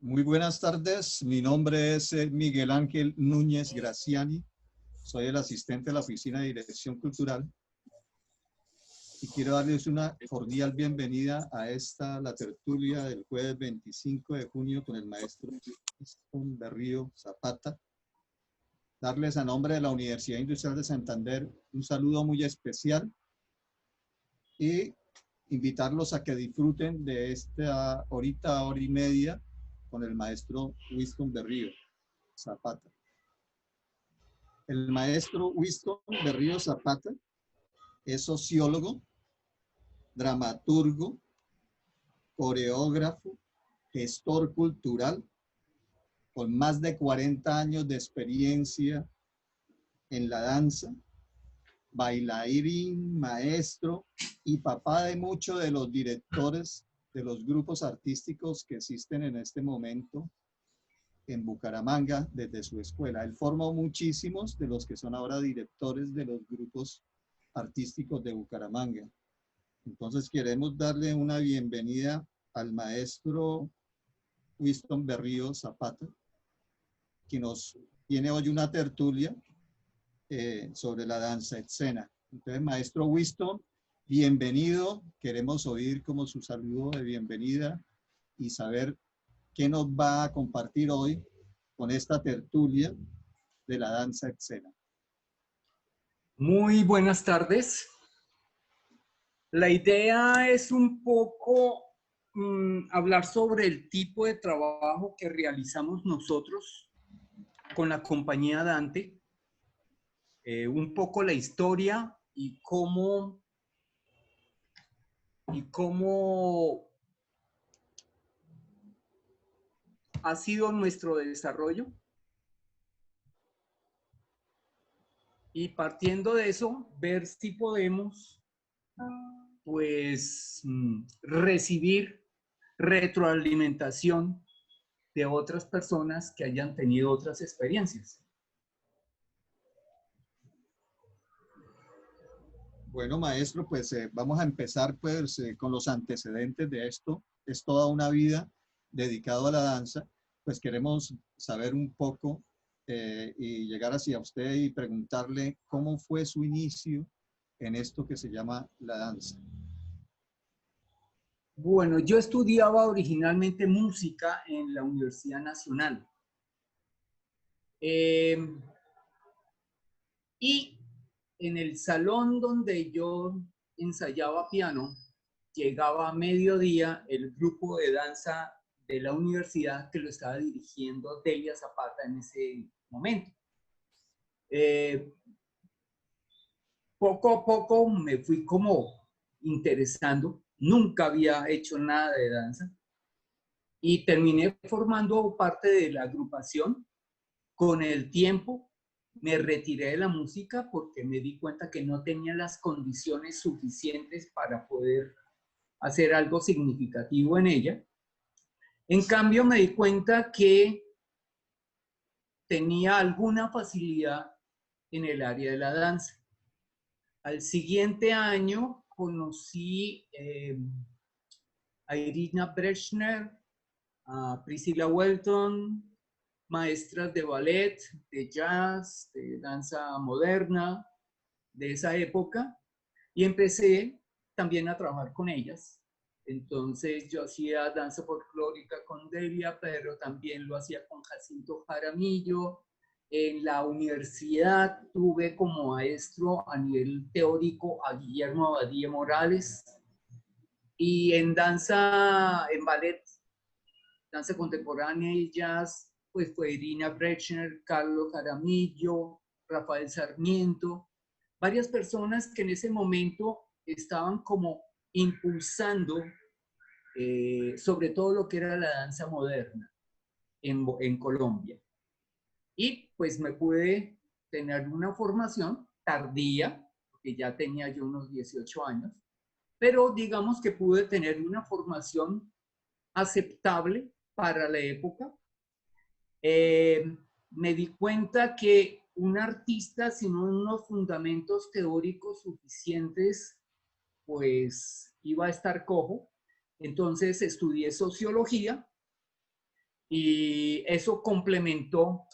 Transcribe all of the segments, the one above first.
Muy buenas tardes, mi nombre es Miguel Ángel Núñez Graciani, soy el asistente de la Oficina de Dirección Cultural y quiero darles una cordial bienvenida a la tertulia del jueves 25 de junio con el maestro Winston Berrío Zapata. Darles a nombre de la Universidad Industrial de Santander un saludo muy especial y invitarlos a que disfruten de esta hora y media con el maestro Winston Berrío Zapata. El maestro Winston Berrío Zapata es sociólogo, dramaturgo, coreógrafo, gestor cultural, con más de 40 años de experiencia en la danza, bailarín, maestro y papá de muchos de los directores de los grupos artísticos que existen en este momento en Bucaramanga desde su escuela. Él formó muchísimos de los que son ahora directores de los grupos artísticos de Bucaramanga. Entonces queremos darle una bienvenida al maestro Winston Berrío Zapata, que nos tiene hoy una tertulia sobre la danza escena. Entonces, maestro Winston, bienvenido. Queremos oír como su saludo de bienvenida y saber qué nos va a compartir hoy con esta tertulia de la danza escena. Muy buenas tardes. La idea es un poco hablar sobre el tipo de trabajo que realizamos nosotros con la compañía Dante, un poco la historia y cómo ha sido nuestro desarrollo. Y partiendo de eso, ver si podemos pues recibir retroalimentación de otras personas que hayan tenido otras experiencias. Bueno, maestro, pues vamos a empezar pues con los antecedentes de esto. Es toda una vida dedicado a la danza. Pues queremos saber un poco y llegar hacia usted y preguntarle cómo fue su inicio en esto que se llama la danza. Bueno, yo estudiaba originalmente música en la Universidad Nacional. Y en el salón donde yo ensayaba piano, llegaba a mediodía el grupo de danza de la universidad que lo estaba dirigiendo Delia Zapata en ese momento. Poco a poco me fui como interesando, nunca había hecho nada de danza y terminé formando parte de la agrupación. Con el tiempo me retiré de la música porque me di cuenta que no tenía las condiciones suficientes para poder hacer algo significativo en ella. En cambio, me di cuenta que tenía alguna facilidad en el área de la danza. Al siguiente año conocí a Irina Brechner, a Priscilla Welton, maestras de ballet, de jazz, de danza moderna, de esa época, y empecé también a trabajar con ellas. Entonces yo hacía danza folclórica con Delia, pero también lo hacía con Jacinto Jaramillo. En la universidad tuve como maestro a nivel teórico a Guillermo Abadía Morales, y en danza, en ballet, danza contemporánea y jazz, pues fue Irina Brechner, Carlos Jaramillo, Rafael Sarmiento, varias personas que en ese momento estaban como impulsando sobre todo lo que era la danza moderna en Colombia. Y pues me pude tener una formación tardía, porque ya tenía yo unos 18 años, pero digamos que pude tener una formación aceptable para la época. Me di cuenta que un artista sin unos fundamentos teóricos suficientes, pues iba a estar cojo. Entonces estudié sociología Y eso complementó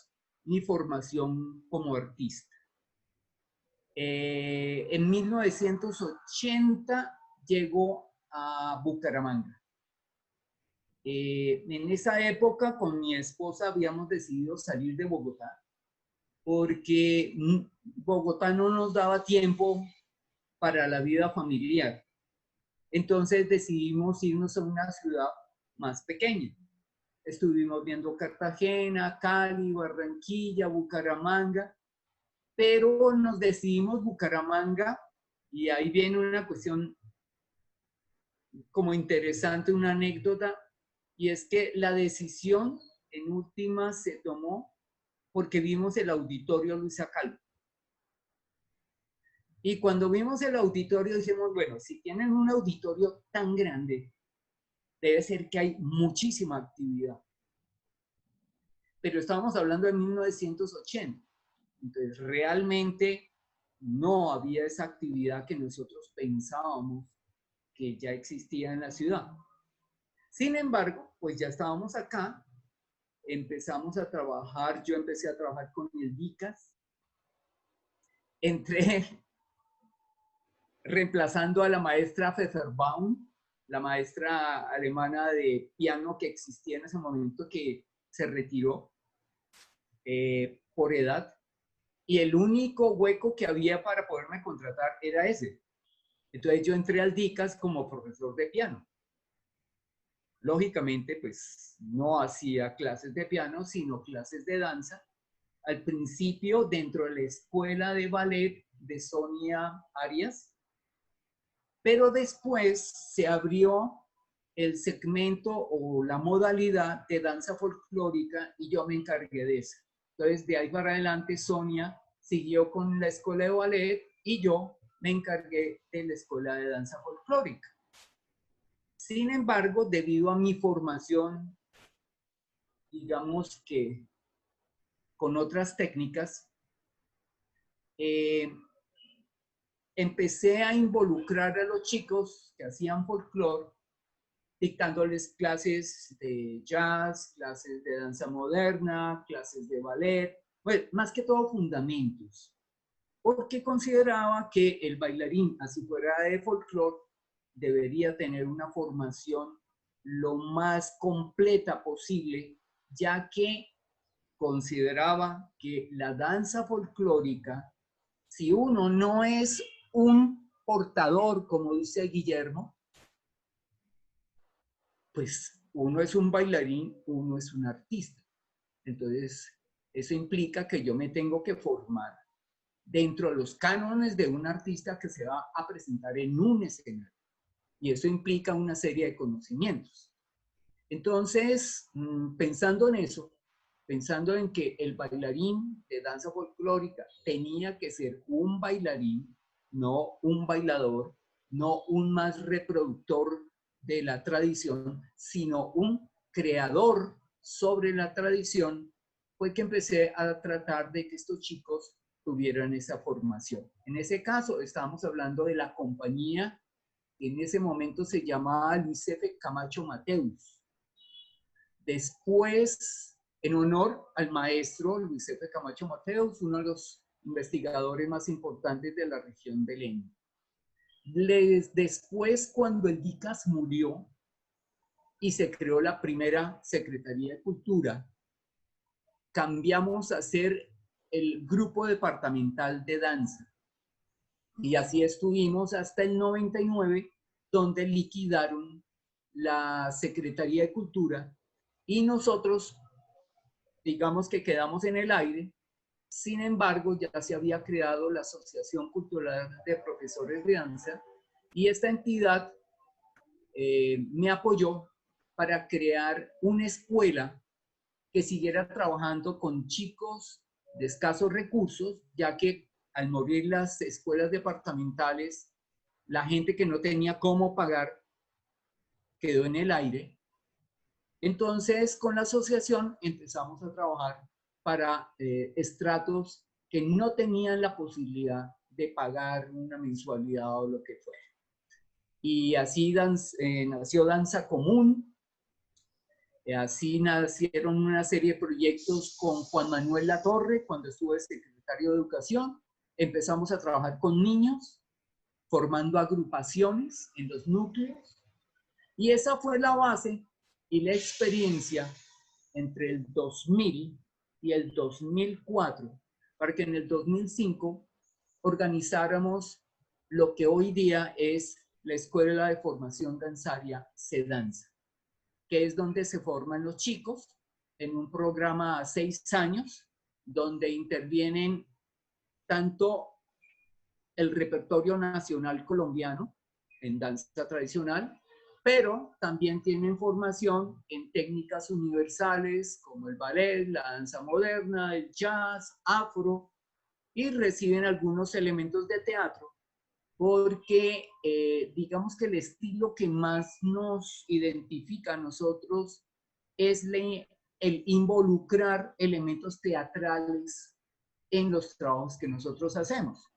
mi formación como artista. En 1980 llegó a Bucaramanga. En esa época con mi esposa habíamos decidido salir de Bogotá porque Bogotá no nos daba tiempo para la vida familiar. Entonces decidimos irnos a una ciudad más pequeña. Estuvimos viendo Cartagena, Cali, Barranquilla, Bucaramanga, pero nos decidimos Bucaramanga y ahí viene una cuestión como interesante, una anécdota, y es que la decisión en última se tomó porque vimos el auditorio Luisa Calvo. Y cuando vimos el auditorio dijimos, bueno, si tienen un auditorio tan grande, debe ser que hay muchísima actividad. Pero estábamos hablando de 1980. Entonces, realmente no había esa actividad que nosotros pensábamos que ya existía en la ciudad. Sin embargo, pues ya estábamos acá, empezamos a trabajar, yo empecé a trabajar con el DICAS, entré reemplazando a la maestra Pfefferbaum, la maestra alemana de piano que existía en ese momento, que se retiró por edad, y el único hueco que había para poderme contratar era ese. Entonces yo entré al DICAS como profesor de piano. Lógicamente, pues no hacía clases de piano, sino clases de danza. Al principio, dentro de la escuela de ballet de Sonia Arias, pero después se abrió el segmento o la modalidad de danza folclórica y yo me encargué de eso. Entonces, de ahí para adelante, Sonia siguió con la escuela de ballet y yo me encargué de la escuela de danza folclórica. Sin embargo, debido a mi formación, digamos que con otras técnicas, empecé a involucrar a los chicos que hacían folclore, dictándoles clases de jazz, clases de danza moderna, clases de ballet, bueno, más que todo fundamentos, porque consideraba que el bailarín, así fuera de folclore, debería tener una formación lo más completa posible, ya que consideraba que la danza folclórica, si uno no es un portador, como dice Guillermo, pues uno es un bailarín, uno es un artista. Entonces, eso implica que yo me tengo que formar dentro de los cánones de un artista que se va a presentar en un escenario. Y eso implica una serie de conocimientos. Entonces, pensando en eso, pensando en que el bailarín de danza folclórica tenía que ser un bailarín, no un bailador, no un más reproductor de la tradición, sino un creador sobre la tradición, fue que empecé a tratar de que estos chicos tuvieran esa formación. En ese caso, estábamos hablando de la compañía que en ese momento se llamaba Luis F. Camacho Mateus. Después, en honor al maestro Luis F. Camacho Mateus, uno de los investigadores más importantes de la región de Leña. Después, cuando el DICAS murió y se creó la primera Secretaría de Cultura, cambiamos a ser el grupo departamental de danza. Y así estuvimos hasta el 99, donde liquidaron la Secretaría de Cultura y nosotros, digamos que quedamos en el aire. Sin embargo, ya se había creado la Asociación Cultural de Profesores de Danza y esta entidad me apoyó para crear una escuela que siguiera trabajando con chicos de escasos recursos, ya que al morir las escuelas departamentales, la gente que no tenía cómo pagar quedó en el aire. Entonces, con la asociación empezamos a trabajar para estratos que no tenían la posibilidad de pagar una mensualidad o lo que fuera. Y así nació Danza Común. Así nacieron una serie de proyectos con Juan Manuel Latorre, cuando estuve secretario de Educación. Empezamos a trabajar con niños, formando agrupaciones en los núcleos. Y esa fue la base y la experiencia entre el 2000 y el 2004, para que en el 2005 organizáramos lo que hoy día es la Escuela de Formación Danzaria SEDANZA, que es donde se forman los chicos en un programa a 6 años, donde intervienen tanto el repertorio nacional colombiano en danza tradicional, pero también tienen formación en técnicas universales como el ballet, la danza moderna, el jazz, afro, y reciben algunos elementos de teatro, porque digamos que el estilo que más nos identifica a nosotros es el involucrar elementos teatrales en los trabajos que nosotros hacemos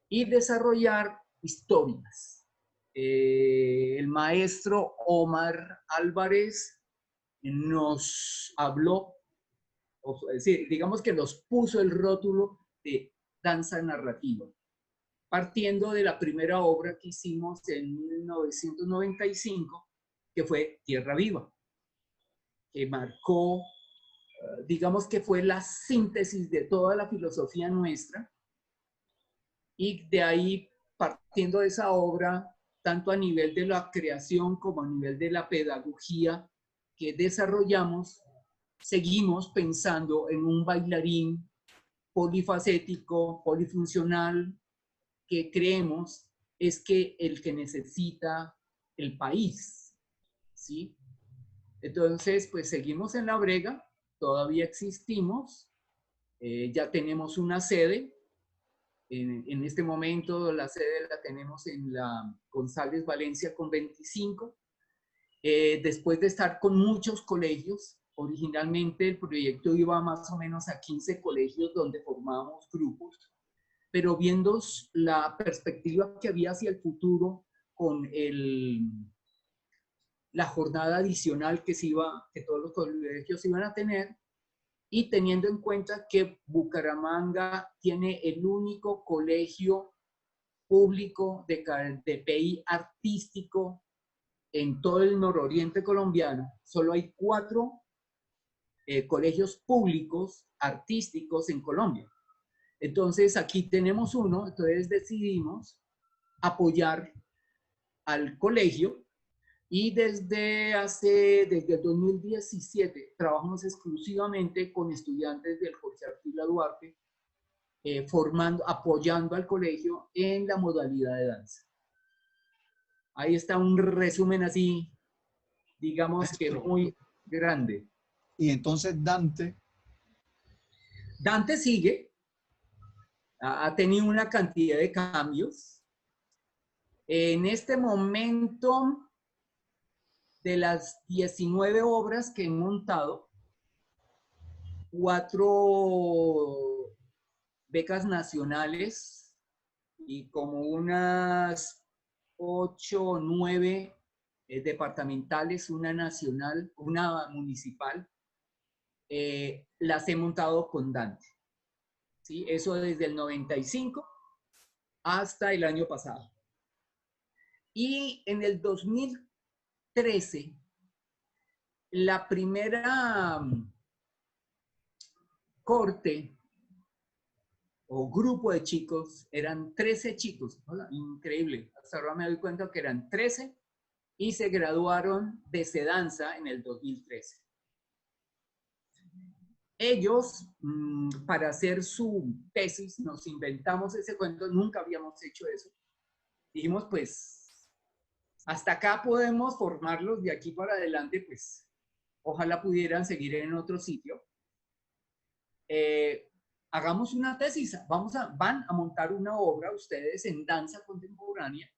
y desarrollar historias. El maestro Omar Álvarez nos habló, es decir, digamos que nos puso el rótulo de danza narrativa, partiendo de la primera obra que hicimos en 1995, que fue Tierra Viva, que marcó, digamos que fue la síntesis de toda la filosofía nuestra, y de ahí, partiendo de esa obra, tanto a nivel de la creación como a nivel de la pedagogía que desarrollamos, seguimos pensando en un bailarín polifacético, polifuncional, que creemos es que el que necesita el país, ¿sí? Entonces, pues seguimos en la brega, todavía existimos, ya tenemos una sede. En este momento la sede la tenemos en la González Valencia con 25. Después de estar con muchos colegios, originalmente el proyecto iba más o menos a 15 colegios donde formábamos grupos, pero viendo la perspectiva que había hacia el futuro con la jornada adicional que todos los colegios iban a tener, y teniendo en cuenta que Bucaramanga tiene el único colegio público de PI artístico en todo el nororiente colombiano, solo hay 4 colegios públicos artísticos en Colombia. Entonces aquí tenemos uno, entonces decidimos apoyar al colegio, y desde el 2017 trabajamos exclusivamente con estudiantes del Jorge Artila Duarte, apoyando al colegio en la modalidad de danza. Ahí está un resumen así, digamos que muy grande. Y entonces Dante sigue, ha tenido una cantidad de cambios. En este momento, de las 19 obras que he montado, 4 becas nacionales y como unas 8 o 9 departamentales, una nacional, una municipal, las he montado con Dante. ¿Sí? Eso desde el 95 hasta el año pasado. Y en el 2013, la primera corte o grupo de chicos, eran 13 chicos, increíble, hasta ahora me doy cuenta que eran 13, y se graduaron de SEDANZA en el 2013. Ellos, para hacer su tesis, nos inventamos ese cuento, nunca habíamos hecho eso. Dijimos, pues, hasta acá podemos formarlos, de aquí para adelante, pues, ojalá pudieran seguir en otro sitio. Hagamos una tesis, van a montar una obra ustedes en danza contemporánea,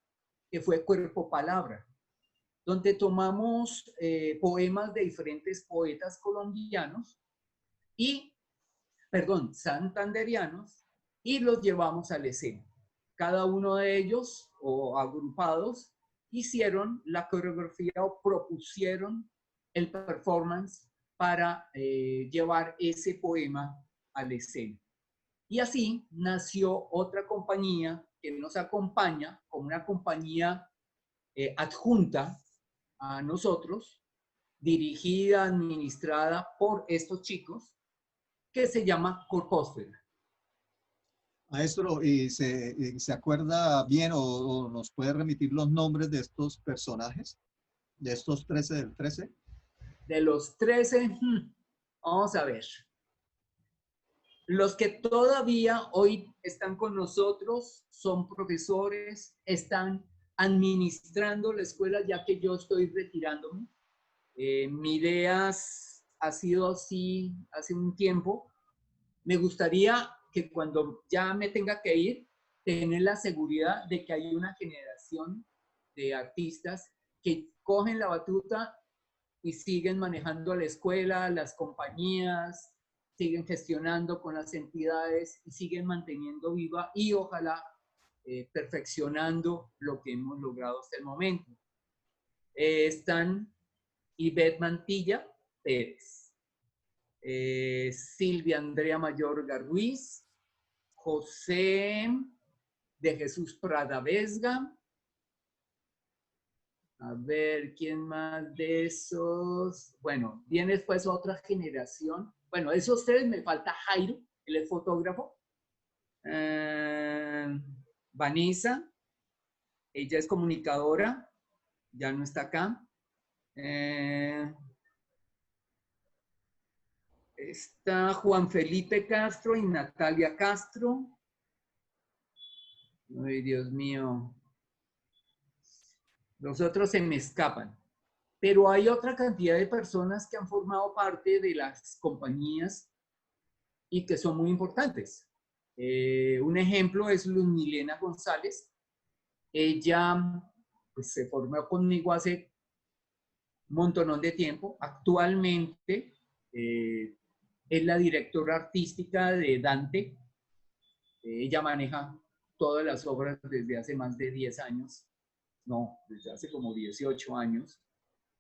que fue Cuerpo Palabra, donde tomamos poemas de diferentes poetas colombianos santanderianos, y los llevamos al escena. Cada uno de ellos, o agrupados, hicieron la coreografía o propusieron el performance para llevar ese poema a la escena. Y así nació otra compañía que nos acompaña como una compañía adjunta a nosotros, dirigida, administrada por estos chicos, que se llama Corpósfera. Maestro, ¿y se acuerda bien o nos puede remitir los nombres de estos personajes? ¿De estos 13 del 13? De los 13, vamos a ver. Los que todavía hoy están con nosotros son profesores, están administrando la escuela ya que yo estoy retirándome. Mi idea ha sido así hace un tiempo. Me gustaría que cuando ya me tenga que ir, tener la seguridad de que hay una generación de artistas que cogen la batuta y siguen manejando la escuela, las compañías, siguen gestionando con las entidades y siguen manteniendo viva y ojalá perfeccionando lo que hemos logrado hasta el momento. Están Ivette Mantilla Pérez, Silvia Andrea Mayorga Ruiz, José de Jesús Prada Vesga. A ver, ¿quién más de esos? Bueno, viene después otra generación. Bueno, esos tres, me falta Jairo, él es fotógrafo. Vanessa, ella es comunicadora, ya no está acá. Está Juan Felipe Castro y Natalia Castro. Ay, Dios mío. Los otros se me escapan. Pero hay otra cantidad de personas que han formado parte de las compañías y que son muy importantes. Un ejemplo es Luz Milena González. Ella pues, se formó conmigo hace un montón de tiempo. Actualmente es la directora artística de Dante. Ella maneja todas las obras desde hace más de 10 años. No, desde hace como 18 años.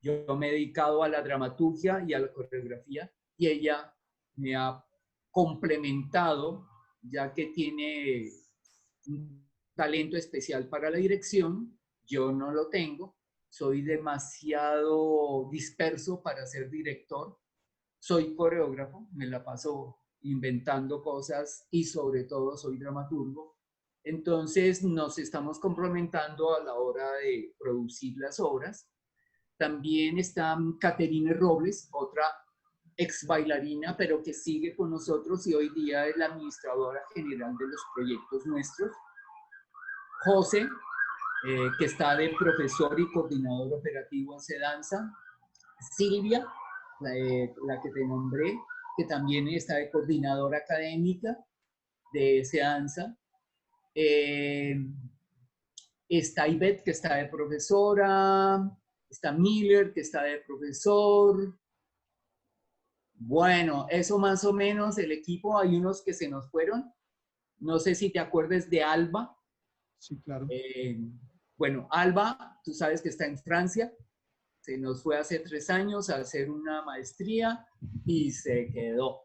Yo me he dedicado a la dramaturgia y a la coreografía y ella me ha complementado, ya que tiene un talento especial para la dirección. Yo no lo tengo, soy demasiado disperso para ser director. Soy coreógrafo, me la paso inventando cosas y sobre todo soy dramaturgo. Entonces nos estamos complementando a la hora de producir las obras. También está Caterine Robles, otra ex bailarina, pero que sigue con nosotros y hoy día es la administradora general de los proyectos nuestros. José, que está de profesor y coordinador operativo en Sedanza. Silvia, la que te nombré, que también está de coordinadora académica de Sedanza. Está Ivette, que está de profesora. Está Miller, que está de profesor. Bueno, eso más o menos el equipo. Hay unos que se nos fueron. No sé si te acuerdas de Alba. Sí, claro. Bueno, Alba, tú sabes que está en Francia. Se nos fue hace 3 años a hacer una maestría y se quedó.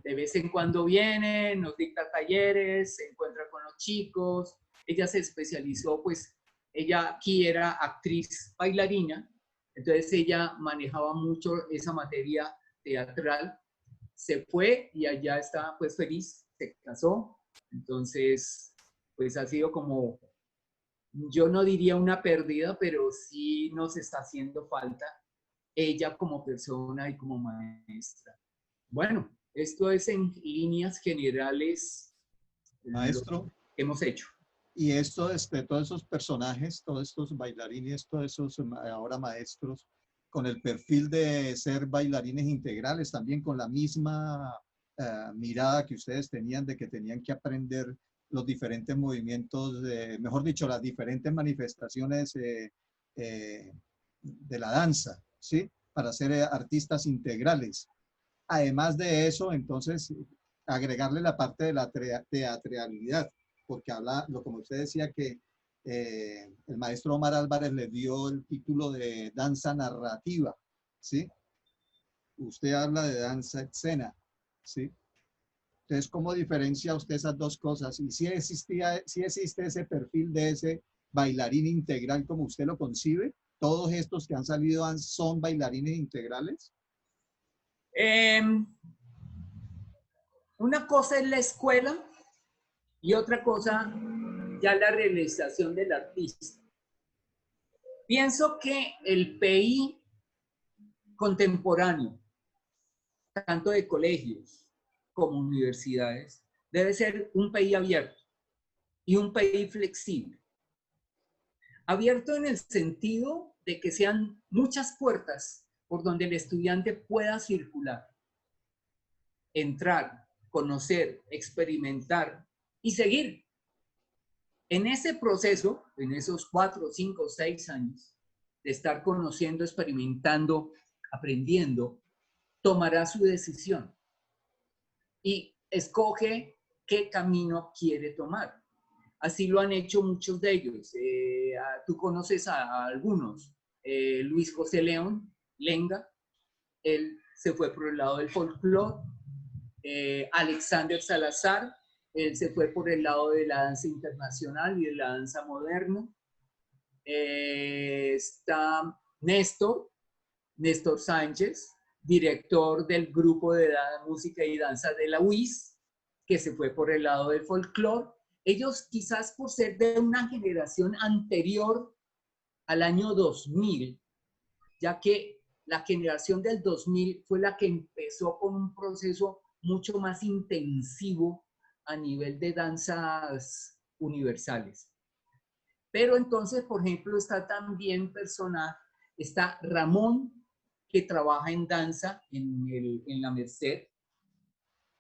De vez en cuando viene, nos dicta talleres, se encuentra con los chicos. Ella se especializó, pues, ella aquí era actriz bailarina, entonces ella manejaba mucho esa materia teatral. Se fue y allá está, pues, feliz, se casó. Entonces, pues, ha sido como, yo no diría una pérdida, pero sí nos está haciendo falta ella como persona y como maestra. Bueno, esto es en líneas generales Maestro, lo que hemos hecho. y esto, todos esos personajes, todos estos bailarines, todos esos ahora maestros, con el perfil de ser bailarines integrales, también con la misma mirada que ustedes tenían de que tenían que aprender los diferentes movimientos, mejor dicho, las diferentes manifestaciones de la danza, ¿sí? Para ser artistas integrales. Además de eso, entonces, agregarle la parte de la teatralidad, porque habla, como usted decía, que el maestro Omar Álvarez le dio el título de danza narrativa. ¿sí? Usted habla de danza escena, ¿sí? Entonces, ¿cómo diferencia usted esas dos cosas? Y si existe ese perfil de ese bailarín integral como usted lo concibe, ¿todos estos que han salido son bailarines integrales? Una cosa es la escuela y otra cosa ya la realización del artista. Pienso que el PI contemporáneo, tanto de colegios como universidades, debe ser un PI abierto y un PI flexible. Abierto en el sentido de que sean muchas puertas por donde el estudiante pueda circular, entrar, conocer, experimentar y seguir. En ese proceso, en esos 4, 5, 6 años de estar conociendo, experimentando, aprendiendo, tomará su decisión y escoge qué camino quiere tomar. Así lo han hecho muchos de ellos. Tú conoces a algunos. Luis José León, Lenga, él se fue por el lado del folclore. Alexander Salazar, él se fue por el lado de la danza internacional y de la danza moderna. Está Néstor Sánchez, director del grupo de música y danza de la UIS, que se fue por el lado del folclore. Ellos quizás por ser de una generación anterior al año 2000, ya que la generación del 2000 fue la que empezó con un proceso mucho más intensivo a nivel de danzas universales. Pero entonces, por ejemplo, está también está Ramón, que trabaja en danza en la Merced,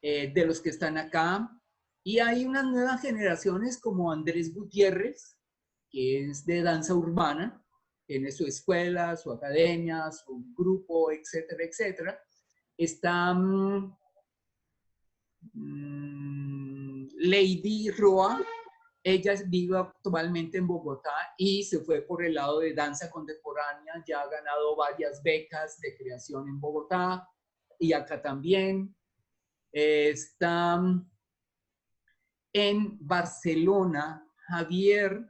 de los que están acá. Y hay unas nuevas generaciones como Andrés Gutiérrez, que es de danza urbana, tiene su escuela, su academia, su grupo, etcétera, etcétera. Está Lady Roa, ella vive actualmente en Bogotá y se fue por el lado de danza contemporánea, ya ha ganado varias becas de creación en Bogotá y acá también. Está en Barcelona, Javier,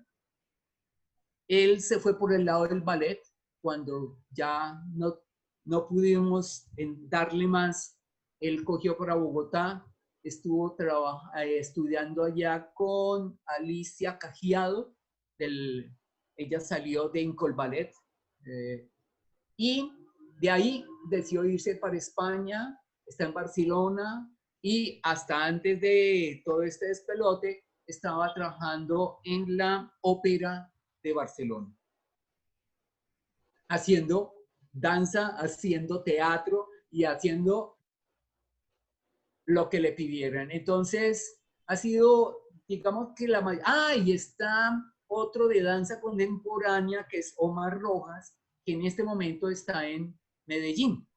él se fue por el lado del ballet cuando ya no pudimos darle más. Él cogió para Bogotá, estuvo estudiando allá con Alicia Cajiado, ella salió de Incol Ballet, y de ahí decidió irse para España, está en Barcelona, y hasta antes de todo este despelote estaba trabajando en la Ópera de Barcelona, haciendo danza, haciendo teatro y haciendo lo que le pidieran. Entonces, ha sido, digamos que la mayoría. Y está otro de danza contemporánea que es Omar Rojas, que en este momento está en Medellín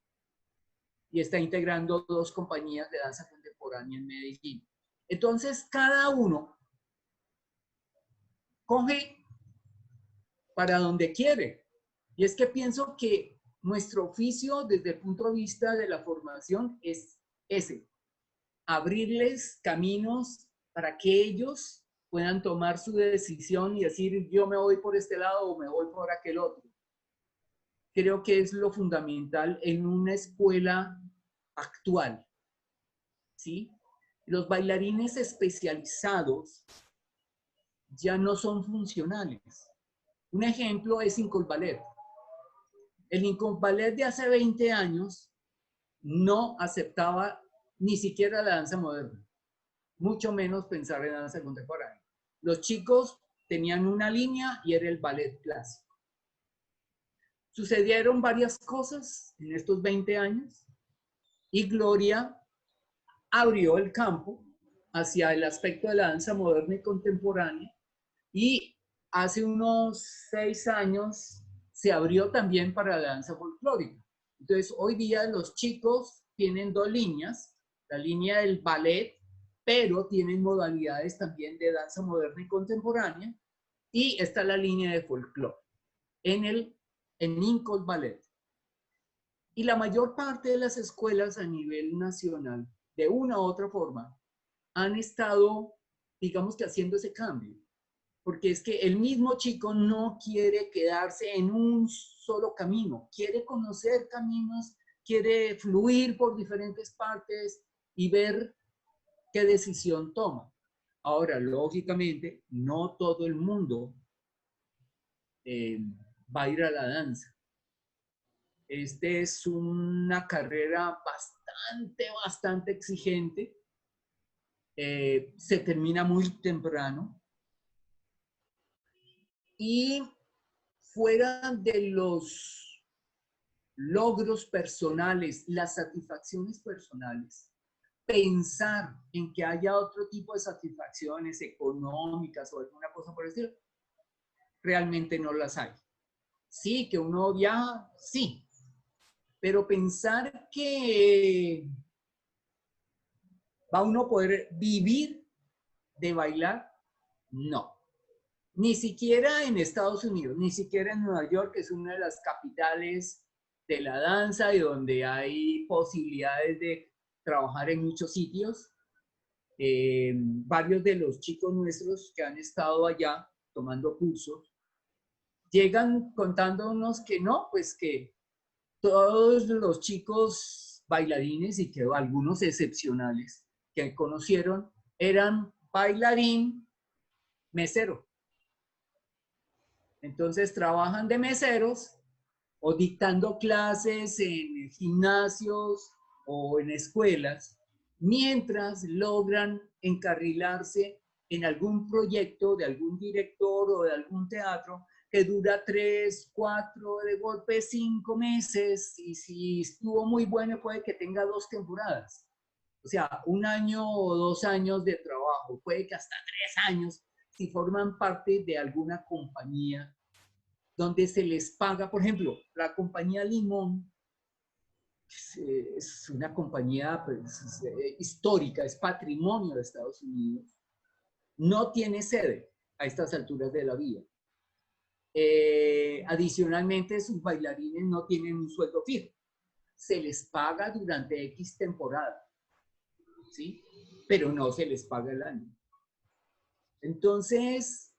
y está integrando 2 compañías de danza contemporánea en Medellín. Entonces, cada uno coge para donde quiere. Y es que pienso que nuestro oficio desde el punto de vista de la formación es ese, abrirles caminos para que ellos puedan tomar su decisión y decir yo me voy por este lado o me voy por aquel otro. Creo que es lo fundamental en una escuela actual, ¿sí? Los bailarines especializados ya no son funcionales. Un ejemplo es Incol Ballet. El Incol Ballet de hace 20 años no aceptaba ni siquiera la danza moderna, mucho menos pensar en danza contemporánea. Los chicos tenían una línea y era el ballet clásico. Sucedieron varias cosas en estos 20 años y Gloria abrió el campo hacia el aspecto de la danza moderna y contemporánea, y hace unos 6 años se abrió también para la danza folclórica. Entonces, hoy día los chicos tienen 2 líneas, la línea del ballet, pero tienen modalidades también de danza moderna y contemporánea, y está la línea de folclore en Incol Ballet. Y la mayor parte de las escuelas a nivel nacional, de una u otra forma, han estado, digamos que haciendo ese cambio. Porque es que el mismo chico no quiere quedarse en un solo camino, quiere conocer caminos, quiere fluir por diferentes partes y ver qué decisión toma. Ahora, lógicamente, no todo el mundo va a ir a la danza. Este es una carrera bastante exigente. Se termina muy temprano. Y fuera de los logros personales, las satisfacciones personales, pensar en que haya otro tipo de satisfacciones económicas o alguna cosa por el estilo, realmente no las hay. Sí, que uno viaja, sí, pero pensar que va uno a poder vivir de bailar, no. Ni siquiera en Estados Unidos, ni siquiera en Nueva York, que es una de las capitales de la danza y donde hay posibilidades de trabajar en muchos sitios. Varios de los chicos nuestros que han estado allá tomando cursos llegan contándonos que no, pues que todos los chicos bailarines y que algunos excepcionales que conocieron eran bailarín, mesero. Entonces trabajan de meseros o dictando clases en gimnasios o en escuelas, mientras logran encarrilarse en algún proyecto de algún director o de algún teatro que dura 3, 4, de golpe 5 meses, y si estuvo muy bueno puede que tenga 2 temporadas. O sea, 1 año o 2 años de trabajo, puede que hasta 3 años, si forman parte de alguna compañía donde se les paga, por ejemplo, la compañía Limón es una compañía pues, histórica, es patrimonio de Estados Unidos, no tiene sede a estas alturas de la vida. Adicionalmente, sus bailarines no tienen un sueldo fijo, se les paga durante X temporada, ¿sí? Pero no se les paga el año. Entonces,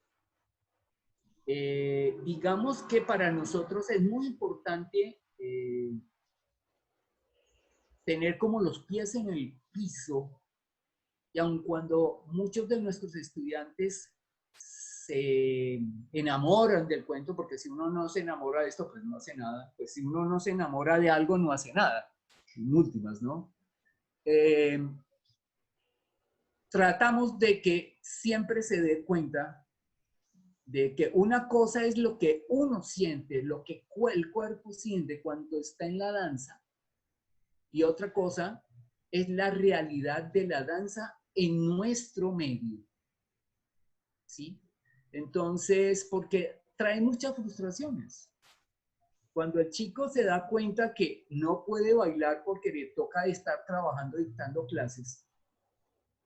digamos que para nosotros es muy importante tener como los pies en el piso, y aun cuando muchos de nuestros estudiantes se enamoran del cuento, porque si uno no se enamora de esto, pues no hace nada, pues si uno no se enamora de algo, no hace nada, en últimas, ¿no? Tratamos de que siempre se dé cuenta de que una cosa es lo que uno siente, lo que el cuerpo siente cuando está en la danza, y otra cosa es la realidad de la danza en nuestro medio, ¿sí? Entonces, porque trae muchas frustraciones. Cuando el chico se da cuenta que no puede bailar porque le toca estar trabajando, dictando clases,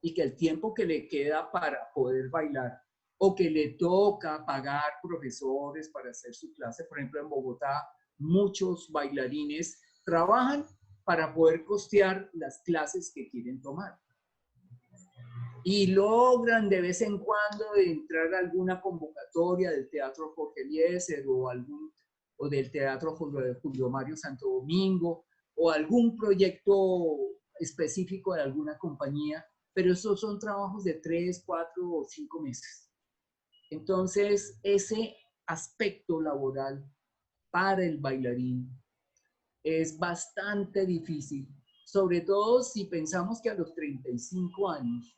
y que el tiempo que le queda para poder bailar, o que le toca pagar profesores para hacer su clase, por ejemplo, en Bogotá, muchos bailarines trabajan para poder costear las clases que quieren tomar. Y logran de vez en cuando entrar a alguna convocatoria del Teatro Jorge Eliezer o del Teatro Julio Mario Santo Domingo, o algún proyecto específico de alguna compañía, pero esos son trabajos de 3, 4 o 5 meses. Entonces, ese aspecto laboral para el bailarín es bastante difícil, sobre todo si pensamos que a los 35 años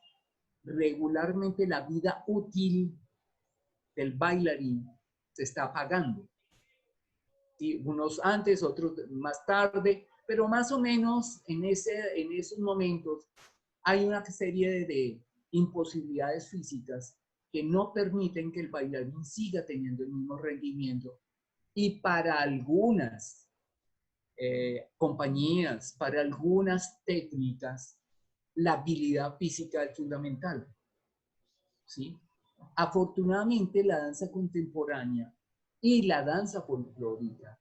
regularmente la vida útil del bailarín se está apagando. ¿Sí? Unos antes, otros más tarde, pero más o menos en esos momentos hay una serie de imposibilidades físicas que no permiten que el bailarín siga teniendo el mismo rendimiento. Y para algunas compañías, para algunas técnicas, la habilidad física es fundamental, ¿sí? Afortunadamente, la danza contemporánea y la danza folclórica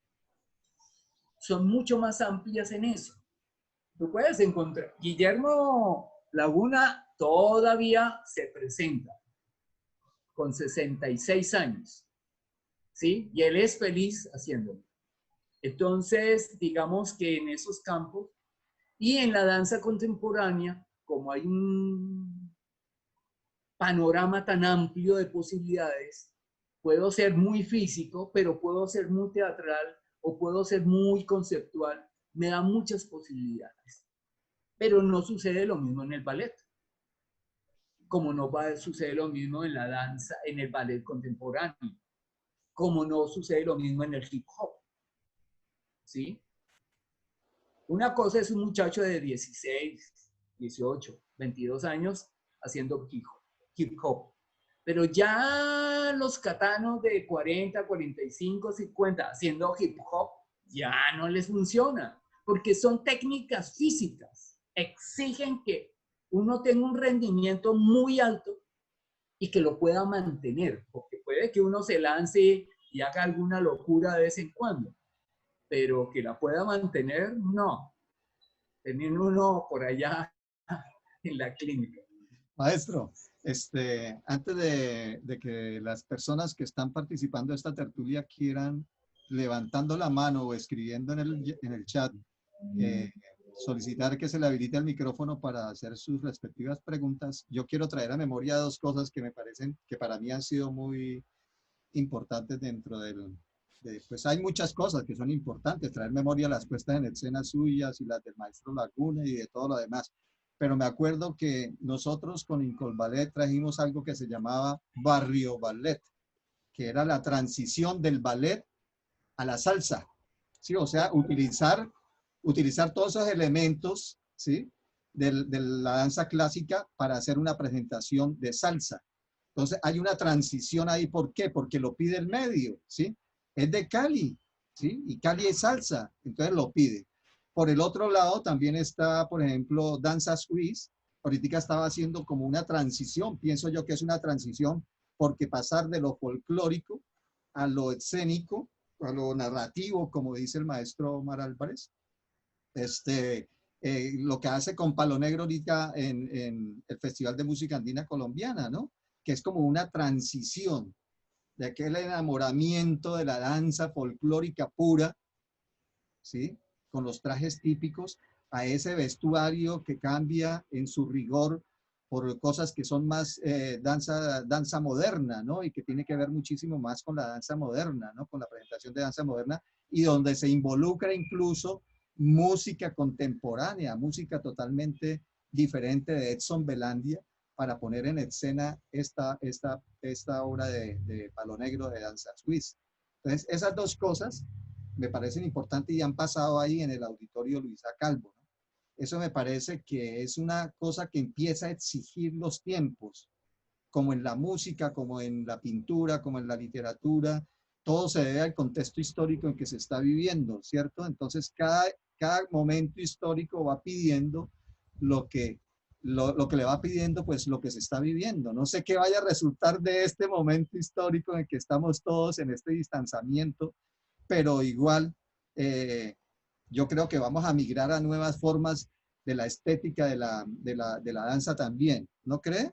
son mucho más amplias en eso. Tú puedes encontrar, Guillermo Laguna todavía se presenta con 66 años, ¿sí? Y él es feliz haciéndolo. Entonces, digamos que en esos campos y en la danza contemporánea, como hay un panorama tan amplio de posibilidades, puedo ser muy físico, pero puedo ser muy teatral o puedo ser muy conceptual. Me da muchas posibilidades. Pero no sucede lo mismo en el ballet. Como no va a suceder lo mismo en la danza, en el ballet contemporáneo. Como no sucede lo mismo en el hip hop. ¿Sí? Una cosa es un muchacho de 16, 18, 22 años haciendo hip hop. Pero ya los catanos de 40, 45, 50 haciendo hip hop, ya no les funciona, porque son técnicas físicas. Exigen que uno tenga un rendimiento muy alto y que lo pueda mantener, porque puede que uno se lance y haga alguna locura de vez en cuando, pero que la pueda mantener, no. Teniendo uno por allá en la clínica. Maestro, antes de que las personas que están participando de esta tertulia quieran, levantando la mano o escribiendo en el chat, solicitar que se le habilite el micrófono para hacer sus respectivas preguntas, yo quiero traer a memoria dos cosas que me parecen que para mí han sido muy importantes dentro pues hay muchas cosas que son importantes, traer memoria a las puestas en escena suyas y las del maestro Laguna y de todo lo demás. Pero me acuerdo que nosotros con Incol Ballet trajimos algo que se llamaba Barrio Ballet, que era la transición del ballet a la salsa, ¿sí? O sea, utilizar todos esos elementos, ¿sí? De la danza clásica para hacer una presentación de salsa. Entonces hay una transición ahí, ¿por qué? Porque lo pide el medio, ¿sí? Es de Cali, ¿sí? Y Cali es salsa, entonces lo pide. Por el otro lado también está, por ejemplo, Danza Suisse. Ahorita estaba haciendo como una transición, pienso yo que es una transición, porque pasar de lo folclórico a lo escénico, a lo narrativo, como dice el maestro Omar Álvarez, lo que hace con Palo Negro ahorita en el Festival de Música Andina Colombiana, ¿no? Que es como una transición de aquel enamoramiento de la danza folclórica pura, ¿sí? Con los trajes típicos, a ese vestuario que cambia en su rigor por cosas que son más danza moderna, ¿no? Y que tiene que ver muchísimo más con la danza moderna, ¿no? Con la presentación de danza moderna y donde se involucra incluso música contemporánea, música totalmente diferente de Edson Belandia para poner en escena esta obra de Palo Negro de Danza Suisse. Entonces, esas dos cosas me parecen importantes y han pasado ahí en el auditorio Luisa Calvo, ¿no? Eso me parece que es una cosa que empieza a exigir los tiempos, como en la música, como en la pintura, como en la literatura. Todo se debe al contexto histórico en que se está viviendo, ¿cierto? Entonces, cada momento histórico va pidiendo lo que le va pidiendo, pues lo que se está viviendo. No sé qué vaya a resultar de este momento histórico en el que estamos todos en este distanciamiento, pero igual yo creo que vamos a migrar a nuevas formas de la estética de la danza también, ¿no cree?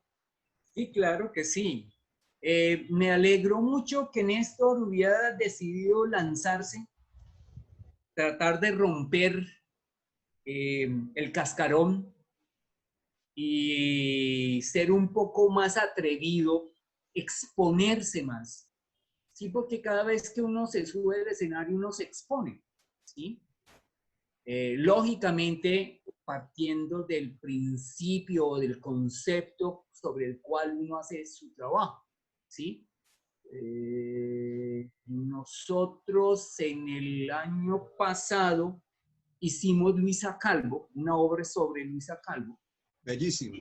Sí, claro que sí. Me alegró mucho que Néstor hubiera decidido lanzarse, tratar de romper el cascarón y ser un poco más atrevido, exponerse más. Sí, porque cada vez que uno se sube al escenario, uno se expone, ¿sí? Lógicamente, partiendo del principio o del concepto sobre el cual uno hace su trabajo, ¿sí? Nosotros en el año pasado hicimos Luisa Calvo, una obra sobre Luisa Calvo. Bellísimo.